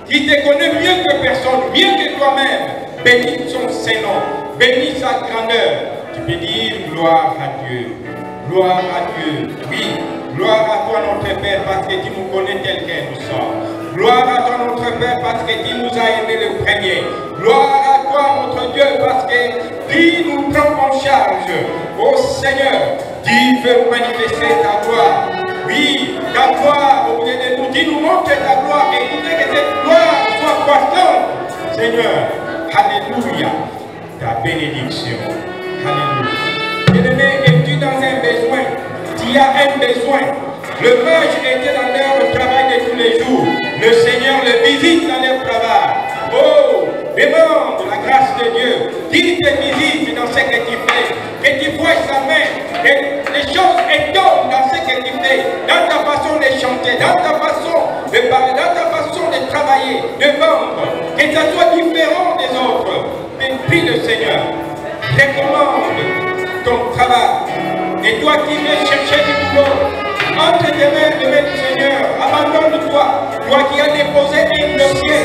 qui te connaît mieux que personne, mieux que toi-même. Bénis son Saint-Nom, bénis sa grandeur. Tu peux dire gloire à Dieu. Gloire à Dieu. Oui, gloire à toi notre Père parce que tu nous connais tel que nous sommes. Gloire à toi notre Père parce que tu nous as aimés le premier. Gloire à toi notre Dieu parce que tu nous prends en charge. Oh Seigneur, tu veux manifester ta gloire. Oui, ta gloire au milieu de nous. Tu nous montres ta gloire et tu veux que cette gloire soit croissante. Seigneur, alléluia. Ta bénédiction. Alléluia. Bien-aimé, es-tu dans un besoin? Tu as un besoin. Le mage était dans leur travail de tous les jours. Le Seigneur le visite dans leur travail. Oh, demande la grâce de Dieu. Qu'il te visite dans ce que tu fais. Que tu vois sa main. Que les choses étonnent dans ce que tu fais. Dans ta façon de chanter. Dans ta façon de parler. Dans ta façon de travailler. De vendre. Que ça soit différent des autres. Mais prie le Seigneur. Recommande ton travail. Et toi qui viens chercher du boulot, entre tes mains du Seigneur, abandonne-toi. Toi qui as déposé un dossier.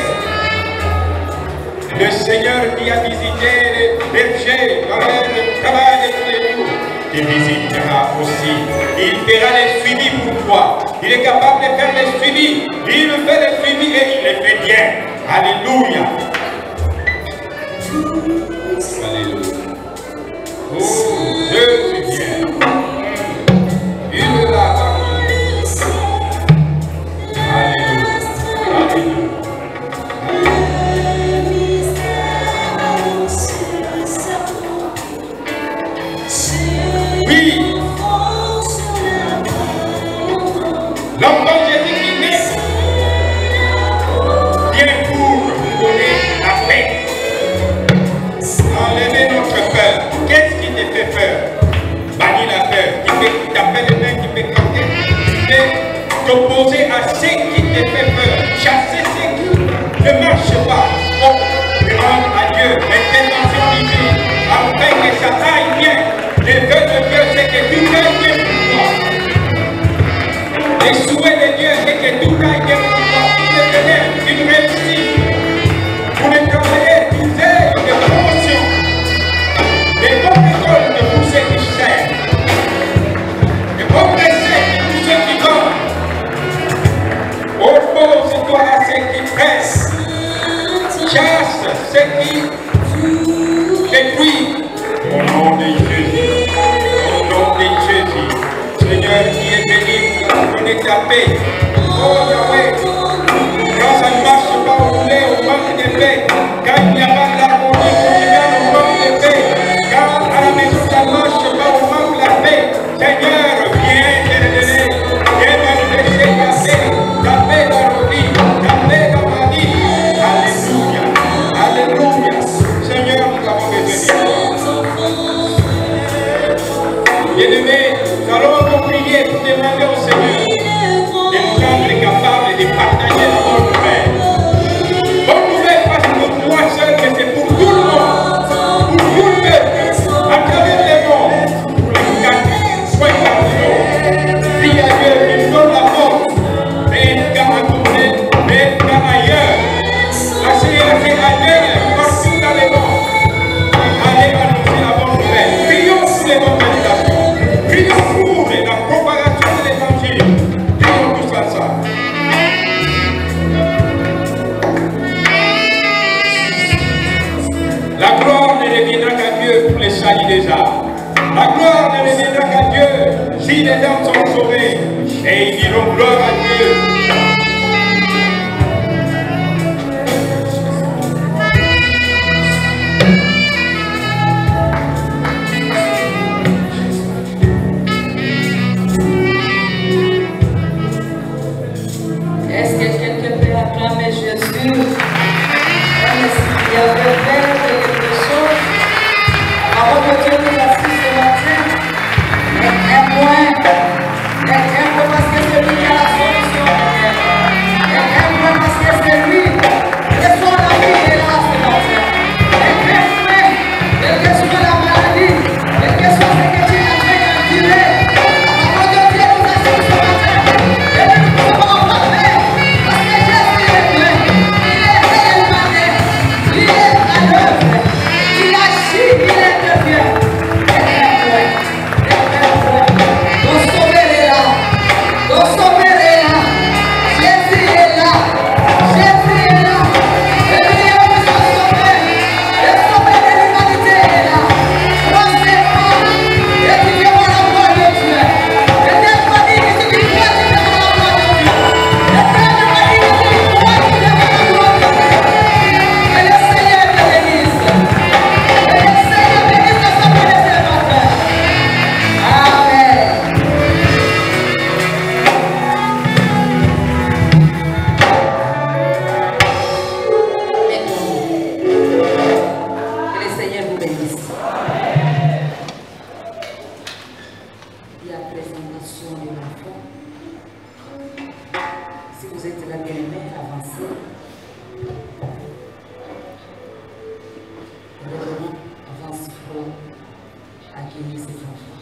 Le Seigneur qui a visité les bergers dans leur travail de tous les jours. te visitera aussi. Il fera les suivis pour toi. Il est capable de faire les suivis. Il fait les suivis et il les fait bien. Alléluia. Alléluia. Oh, Jésus vient. Il est là. Alléluia. Alléluia. Oui. L'enfant Jésus qui naît vient pour nous donner la paix. Enlever notre peur. Qu'est-ce qui te fait peur? Bannir la peur. Qui peut taper les mains, qui peut compter, qui peut t'opposer à ce qui te fait peur. Chasser ce qui ne marche pas. Oh, demande à Dieu l'intervention divine afin que ça aille bien. Le vœu de Dieu, c'est que tout aille bien pour toi. Les souhaits de Dieu, c'est que tout aille bien pour toi. Une bénédiction, une réussite. Pour les travailler, des aides de promotion. Les bonnes écoles de tous ceux qui cherchent. Les bonnes recettes de tous ceux qui vendent. Oppose-toi à ceux qui pressent. Chasse ceux qui détruisent. Au nom de Jésus. Au nom de Jésus. Seigneur qui est béni pour donner ta paix. Oh Yahweh. Quand ça ne marche pas au poulet, au manque de paix. Quand il n'y a pas d'harmonie, quand il y a au manque de paix. Quand à la maison ça ne marche pas au manque de la paix. Seigneur, viens te redonner. Viens manifester ta paix dans nos vies, ta paix dans ma vie. Alléluia. Alléluia. Seigneur, nous avons besoin de toi. Bien-aimés, nous allons encore prier pour demander au Seigneur de nous rendre capables de partager la bonne nouvelle. Bonne nouvelle parce que nous croyons seul que c'est pour tout le monde, pour tout le peuple, à travers le monde, pour les 4 soins cardinaux. Prie à Dieu qui nous donne la force, mais qu'à retourner, mais qu'à ailleurs. Accélérer ailleurs, partout dans le monde. Allez annoncer la bonne nouvelle. Prions pour l'évangélisation. Prions pour la propagation de l'évangile. Prions tous ensemble. La gloire ne reviendra qu'à Dieu pour les saluts des âmes. La gloire ne reviendra qu'à Dieu si les âmes sont sauvées. Et ils diront gloire à Dieu. Est-ce que quelqu'un peut acclamer Jésus? Est-ce qu'il y avait fait quelque chose avant que Dieu nous assiste ce matin? Aime-moi parce que c'est lui qui a la solution. Aime-moi parce que c'est lui. Reçois la vie et là ce matin. Aime-moi, quelle que soit la maladie, quel que soit ce que tu es en train d'endurer. Avant que Dieu nous assiste ce matin, et que nous pouvons en parler. Parce que Jésus est bien. Il est réellement né. Il est à l'œuvre. Il agit, il est de bien. Aime-moi. Ton sauveur est là. Ton sauveur est là. Jésus est là. Jésus est là. Et lui est notre sauveur. Le sauveur de l'humanité est là. Croisez pas. Et tu viens voir la gloire de Dieu. Et tes familles, si tu crois, tu viens voir la gloire de Dieu. Et tes familles, si tu crois, tu viens voir la gloire de Dieu. Que le Seigneur te bénisse. Que le Seigneur bénisse ta famille de ce matin. Amen. Que le Seigneur vous bénisse. Il y a présentation de l'enfant. Si vous êtes là, bien-aimé, avancez. Vraiment, avance pour accueillir ces enfants.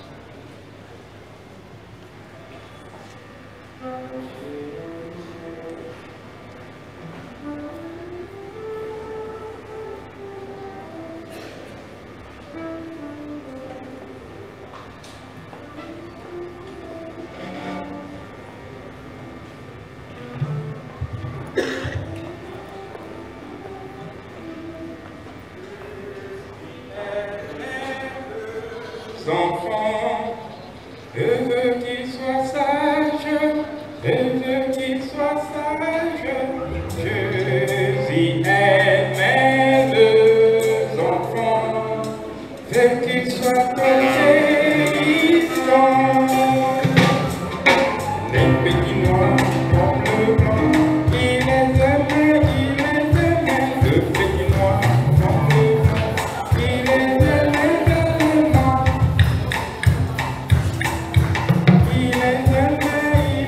soient obéissants. Les petits noirs comme le blanc, il les aimait, le petit noir comme le blanc, il les aimait tellement. Il les aimait,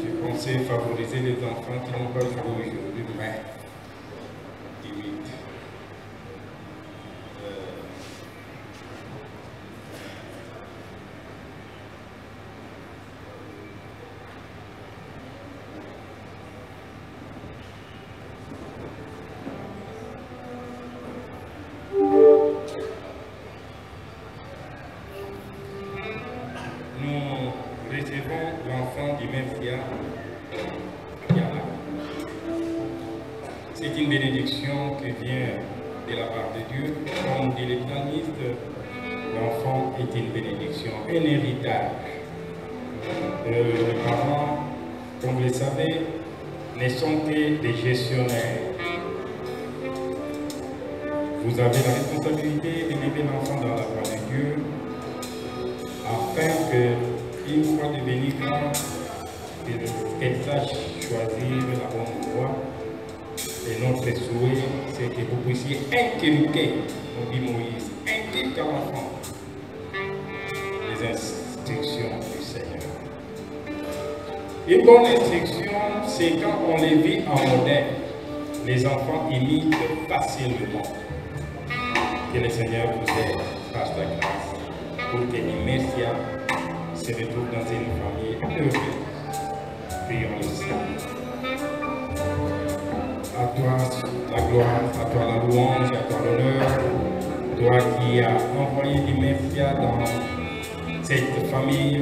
je pensais favoriser les enfants qui n'ont pas joué aujourd'hui, mais limite. Nous recevons l'enfant du Messia, Yana. C'est une bénédiction qui vient de la part de Dieu. Comme dit les psalmistes, l'enfant est une bénédiction, un héritage. Les parents, comme vous le savez, ne sont que des gestionnaires. Vous avez la responsabilité d'élever l'enfant dans la voie de Dieu, afin que, une fois devenue grande, qu'elle sache choisir la bonne voie. Et notre souhait, c'est que vous puissiez inculquer, nous dit Moïse, inculquer à l'enfant les instructions du Seigneur. Une bonne instruction, c'est quand on les vit en modèle, les enfants imitent facilement. Que le Seigneur vous aide par sa grâce pour que l'Immersia se retrouve dans une famille heureuse. Prions le Seigneur. À toi la gloire, à toi la louange, à toi l'honneur, toi qui as envoyé l'Immersia dans cette famille.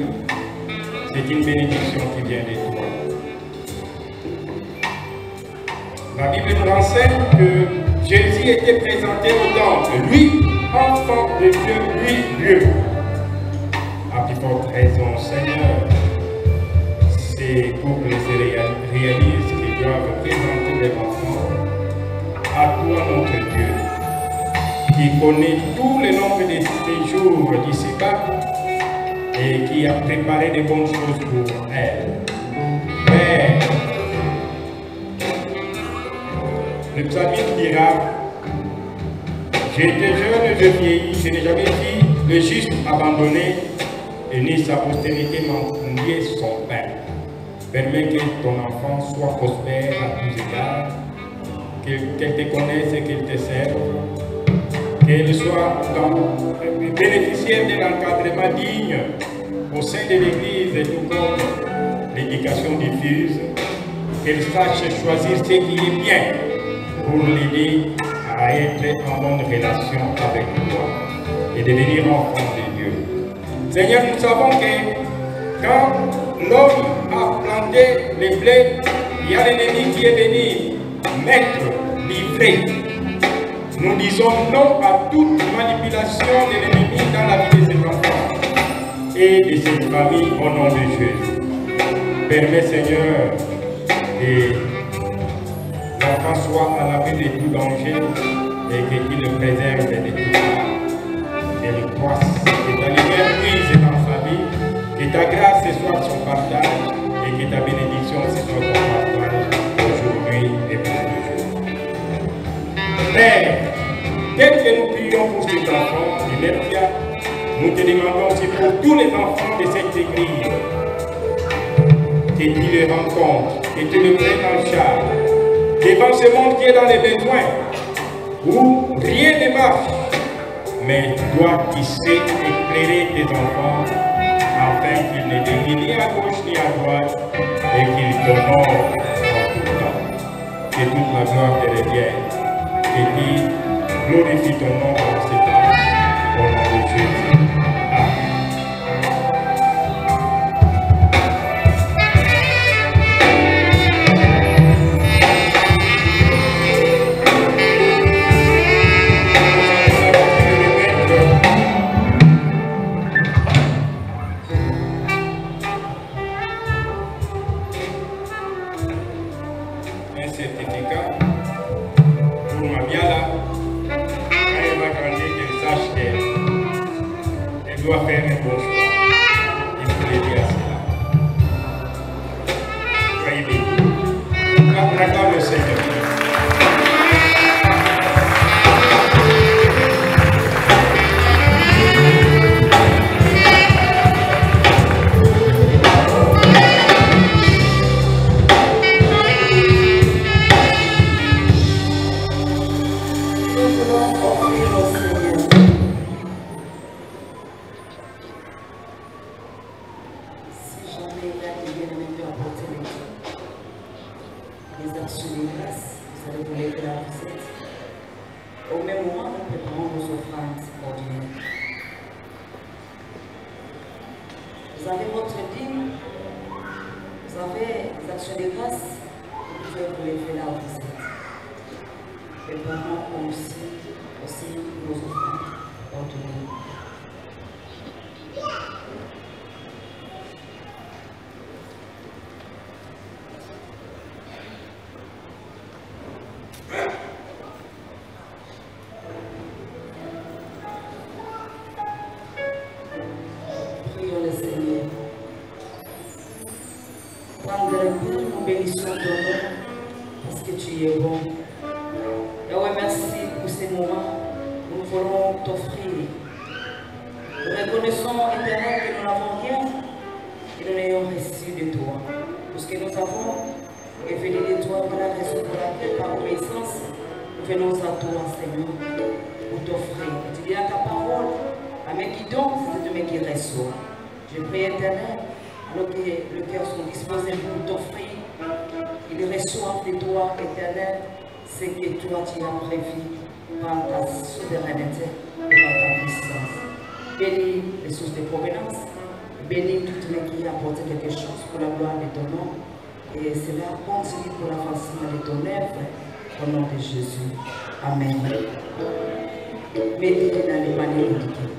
C'est une bénédiction qui vient de toi. La Bible nous enseigne que Jésus était présenté au temple, lui, enfant de Dieu, lui, Dieu. À plus forte raison, Seigneur, ces couples se réalisent qu'ils doivent présenter les enfants à toi, notre Dieu, qui connaît tout le nombre de séjours d'ici-bas et qui a préparé de bonnes choses pour elle. Mais le psalmiste dira, j'étais jeune, je vieillis, je n'ai jamais vu le juste abandonné et ni sa postérité mendier son pain. Permets que ton enfant soit prospère à tous égards, qu'elle te connaisse et qu'elle te serve, qu'elle soit bénéficiaire d'un encadrement digne au sein de l'Église et tout comme l'éducation diffuse, qu'elle sache choisir ce qui est bien pour l'aider à être en bonne relation avec toi et devenir enfant de Dieu. Seigneur, nous savons que quand l'homme a planté les blés, il y a l'ennemi qui est venu mettre, livrer. Nous disons non à toute manipulation de l'ennemi dans la vie de ses enfants et de cette famille au nom de Jésus. Permets, Seigneur, que l'enfant soit à l'abri de tout danger et qu'il le préserve de tout mal. Elle croisse, que ta lumière puise dans sa vie, que ta grâce soit son partage et que ta bénédiction soit ton partage aujourd'hui et pour toujours. Père, dès que nous prions pour cet enfant, nous te demandons aussi pour tous les enfants de cette église, que tu les rencontres, que tu les prennes en charge, devant ce monde qui est dans les besoins, où rien ne marche, mais toi qui sais éclairer tes enfants, afin qu'ils ne dévient ni à gauche ni à droite, et qu'ils t'honorent en tout temps. Que toute la gloire te revienne, et qui glorifie ton nom en ce temps, au nom de Jésus. Amen. doit faire un bon choix. Il faut l'aider à cela. Soyez bénis. Acclame le Seigneur. Au même moment, nous préparons nos offrandes ordinaires. Vous avez votre dîme, vous avez les actions de grâce, vous pouvez vous les faire là où vous êtes. Préparons aussi nos offrandes ordinaires. Nous bénissons ton nom parce que tu es bon. Yahweh, merci pour ces moments où nous voulons t'offrir. Nous reconnaissons, Éternel, que nous n'avons rien et nous n'ayons reçu de toi. Tout ce que nous avons est venu de toi, voilà la raison pour laquelle, par obéissance, nous venons à toi, Seigneur, pour t'offrir. Tu dis à ta parole, à mes qui donnent, c'est de mes qui reçoivent. Je prie, Éternel, alors que le cœur sont disposés pour t'offrir. Ils reçoivent de toi, Éternel, ce que toi tu as prévu par ta souveraineté et par ta puissance. Bénis les sources de provenance, bénis tout le qui a apporté quelque chose pour la gloire de ton nom. Et cela continue pour l'avancement de ton œuvre, au nom de Jésus. Amen. Mettez dans les paniers indiqués.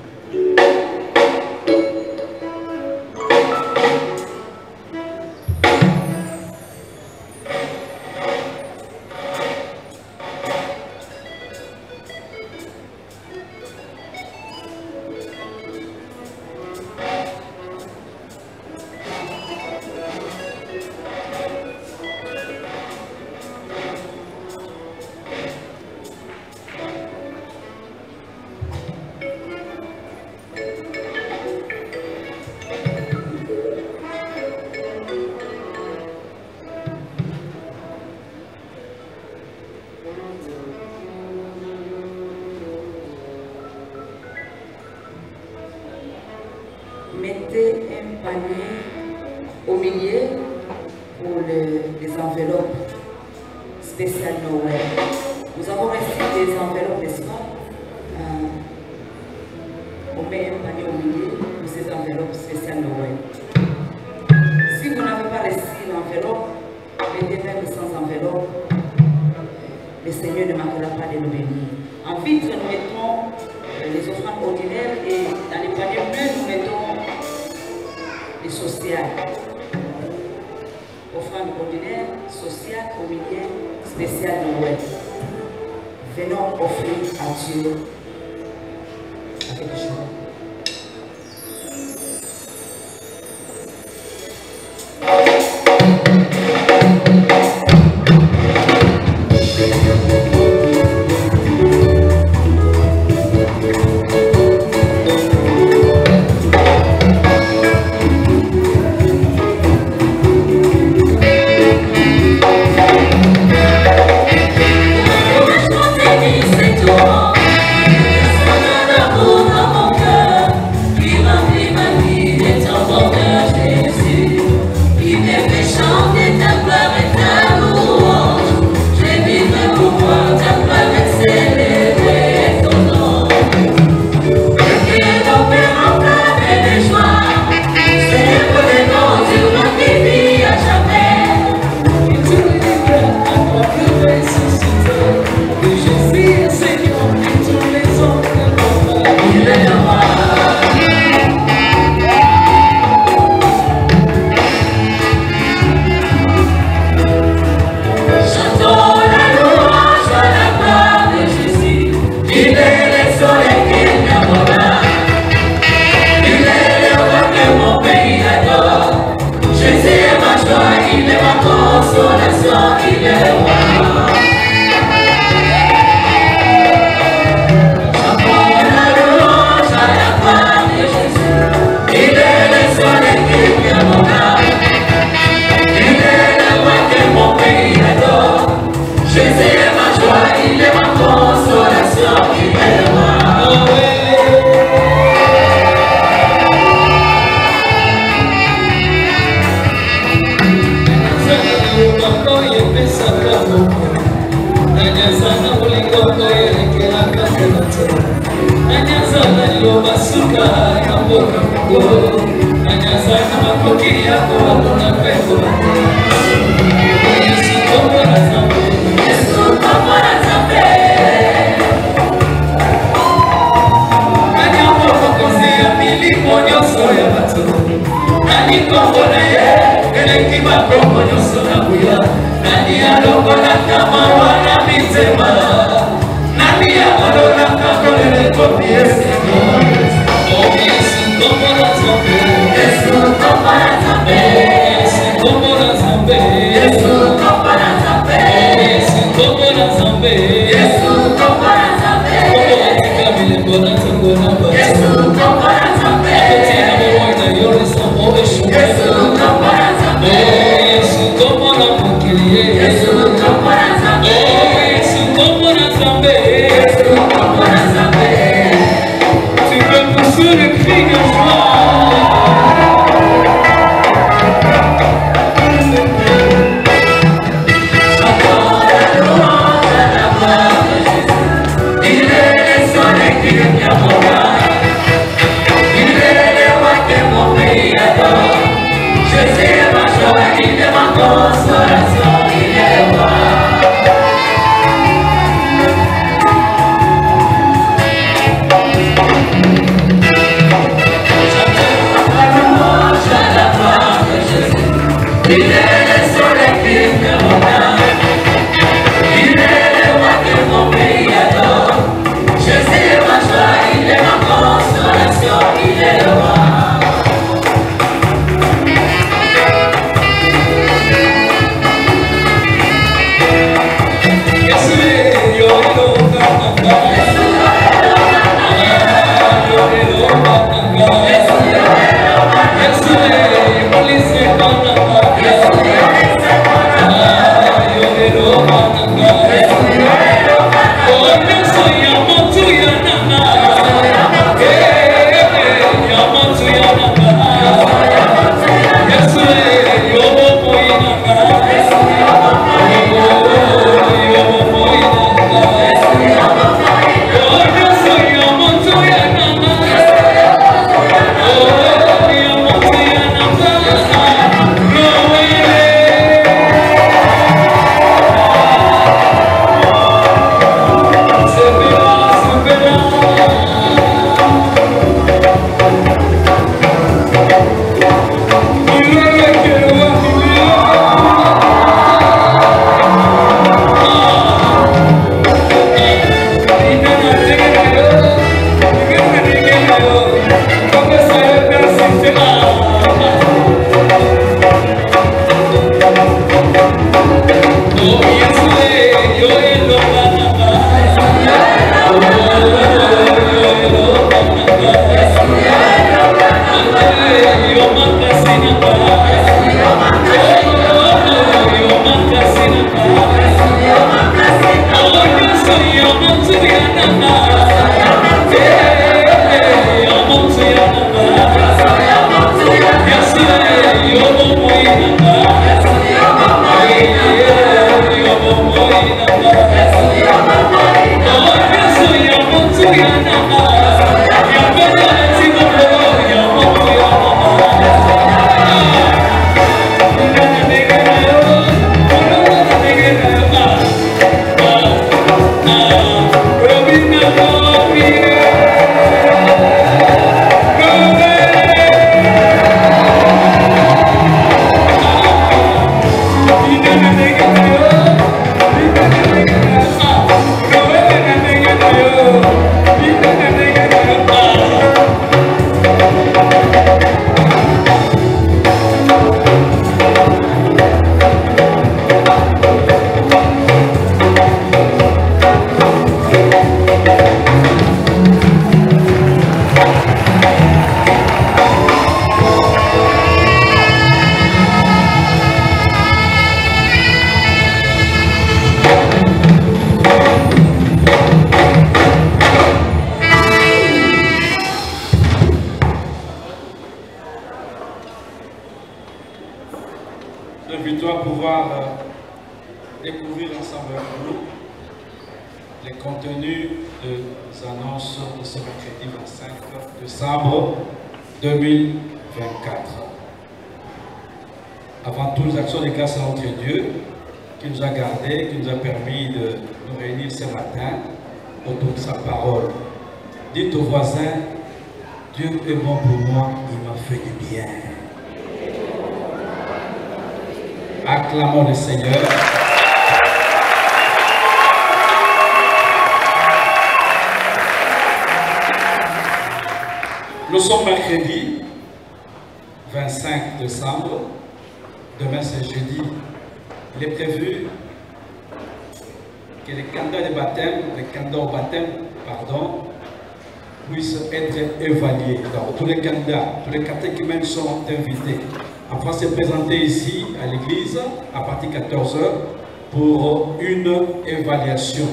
Mettez un panier au milieu pour les enveloppes spéciales Noël. Nous avons reçu des enveloppes, n'est-ce pas? On met un panier au milieu pour ces enveloppes spéciales Noël. Si vous n'avez pas reçu l'enveloppe, mettez même sans enveloppe. Le Seigneur ne manquera pas de nous bénir. En vitre, nous mettons les offrandes ordinaires et dans les paniers bleus, nous mettons les sociales. Offrande ordinaire, sociale, au milieu, spéciale Noël. Venons offrir à Dieu avec joie. C'est toi, J'invite-toi à pouvoir découvrir l'ensemble de nous. les contenus des annonces de ce mercredi 25 décembre 2024. Avant tout, nous actions de grâce à notre Dieu qui nous a gardés, qui nous a permis de nous réunir ce matin autour de sa parole. Dites aux voisins, Dieu est bon pour moi, il m'a fait du bien. Acclamons le Seigneur. Nous sommes mercredi 25 décembre. Demain c'est jeudi. Il est prévu que les candidats de baptême, les candidats au baptême, puissent être évalués. Donc, tous les candidats, tous les catéchumènes sont invités. On va se présenter ici à l'église à partir de 14 h pour une évaluation.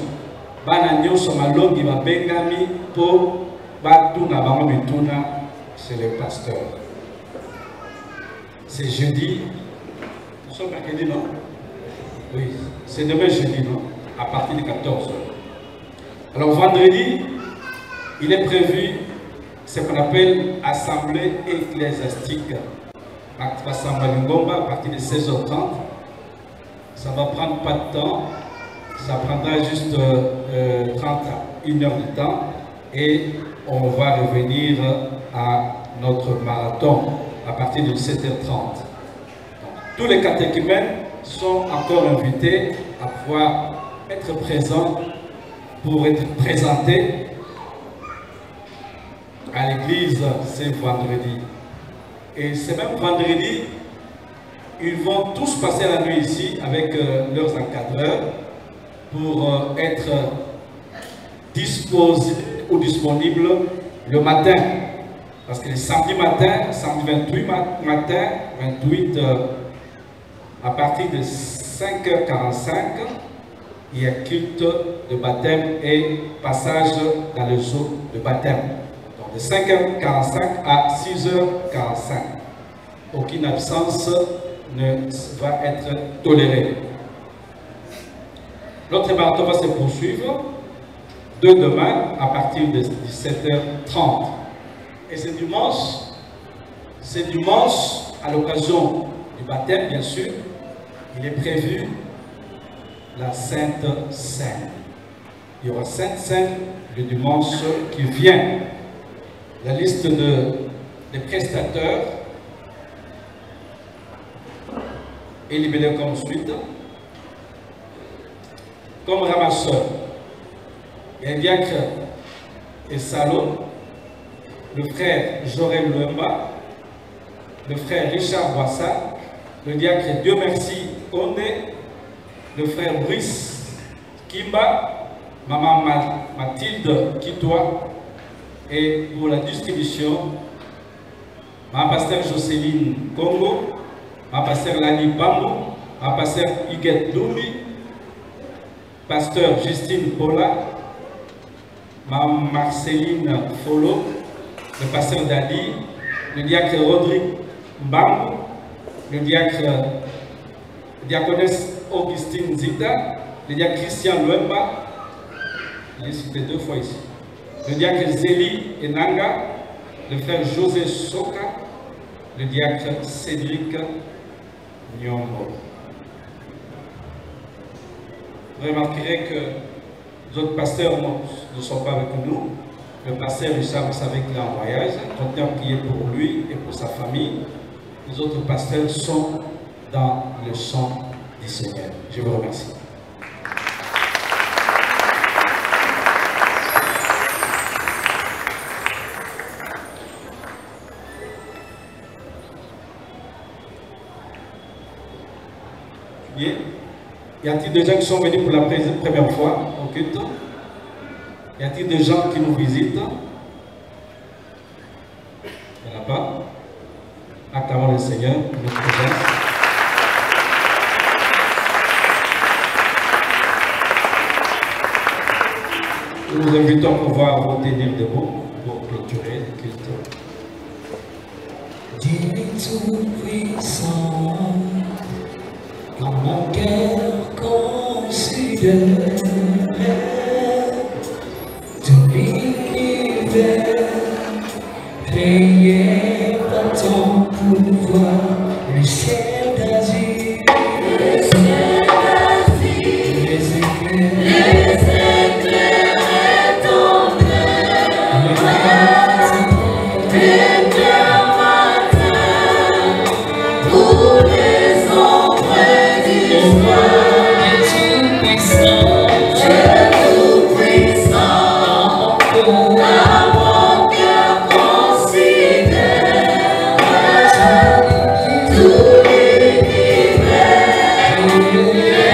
Bananyo Somalongi va Bengami pour Batuna Bamamituna, c'est le pasteur. C'est jeudi. Nous sommes mercredi, non? Oui, c'est demain jeudi, non? À partir de 14 h. Alors vendredi, il est prévu ce qu'on appelle assemblée ecclésiastique. À partir de 16 h 30. Ça ne va prendre pas de temps. Ça prendra juste 30 à 1 heure de temps. Et on va revenir à notre marathon à partir de 17 h 30. Tous les catéchumènes sont encore invités à pouvoir être présents pour être présentés à l'église ce vendredi. Et ce même vendredi, ils vont tous passer la nuit ici avec leurs encadreurs pour être disposés ou disponibles le matin. Parce que le samedi matin, samedi 28 matin, 28, à partir de 5 h 45, il y a culte de baptême et passage dans le jour de baptême. Donc de 5 h 45 à 6 h 45. Aucune absence ne va être tolérée. Notre marathon va se poursuivre de demain à partir de 17 h 30. Et c'est dimanche, à l'occasion du baptême, bien sûr, il est prévu la Sainte Seine. Il y aura Sainte Seine le dimanche qui vient. La liste des prestateurs est libellée comme suite. Comme ramasseur, il y a un diacre et Salon, le frère Jorel Lemba, le frère Richard Boissa, le diacre Dieu merci Ondé, le frère Brice Kimba, maman Mathilde Kitoa, et pour la distribution, ma pasteur Jocelyne Congo, ma pasteur Lani Bambo, ma pasteur Huguette Lumbi, pasteur Justine Paula, ma Marceline Folo, le pasteur Dadi, le diacre Rodrigue Mbambo, le diaconesse Augustine Zita, le diacre Christian Luemba, je l'ai cité 2 fois ici, le diacre Zélie Enanga, le frère José Soka, le diacre Cédric Nyombo. Vous remarquerez que les autres pasteurs ne sont pas avec nous. Le pasteur Richard, vous savez qu'il est en voyage, continuez à prier pour lui et pour sa famille. Les autres pasteurs sont dans le chant du Seigneur. Je vous remercie. Bien. Y a-t-il des gens qui sont venus pour la première fois au culte? Y a-t-il des gens qui nous visitent? Il n'y en a pas. Acclamons le Seigneur pour notre présence. Nous vous invitons à pouvoir vous tenir debout pour clôturer le culte. Dieu tout-puissant, quand mon cœur considère Veillez dans ton pouvoir, le ciel d'Asie, les éclairs tombent, le matin, Où les ombres d'histoire, Dieu tout-puissant, à mon cœur considère tout l'univers,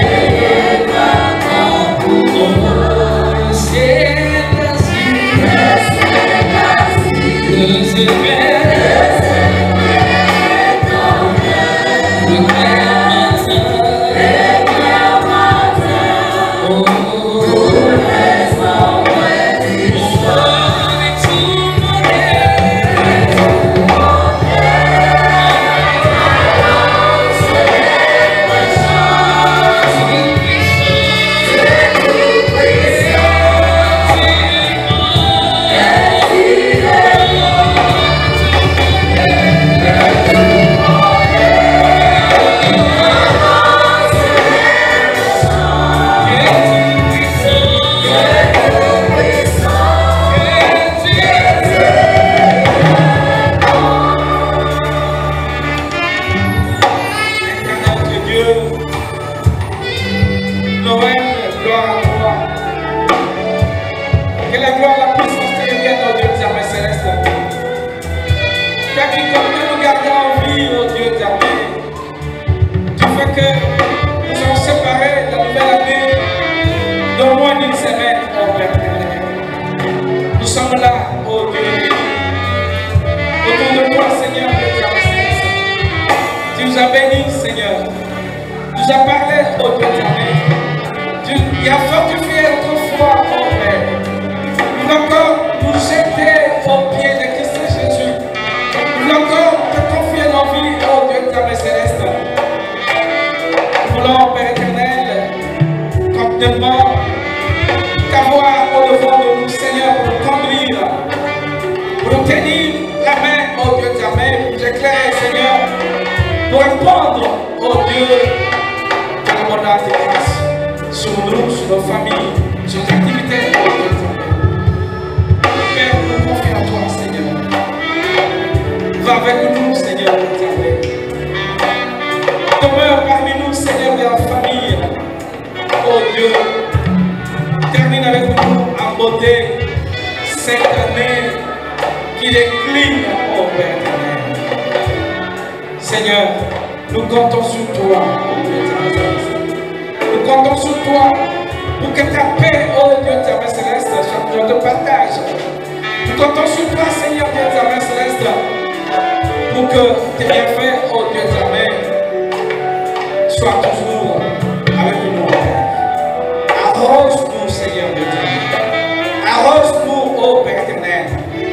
et par ton pouvoir, le ciel d'Asie, les éclairs tombent, le matin, oh, Seigneur, nous comptons sur toi, oh Dieu éternel. Nous comptons sur toi pour que ta paix, oh Dieu éternel céleste, soit notre partage. Nous comptons sur toi, Seigneur Dieu éternel céleste, pour que tes bienfaits, oh Dieu éternel, soient toujours avec nous. Arrose-nous, Seigneur Dieu éternel. Arrose-nous, oh Père éternel.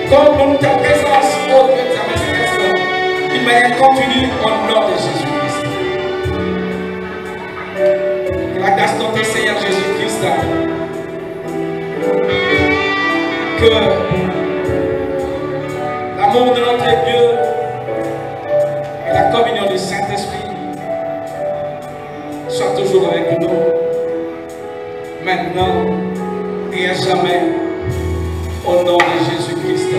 Donne-nous ta présence, oh Dieu éternel céleste, d'une manière continue au nom de Jésus-Christ. Que la grâce de notre Seigneur Jésus-Christ, que l'amour de notre Dieu et la communion du Saint-Esprit soient toujours avec nous, maintenant et à jamais, au nom de Jésus-Christ.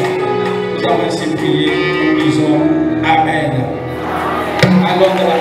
Nous avons ainsi prié, nous disons Amen. Allons de la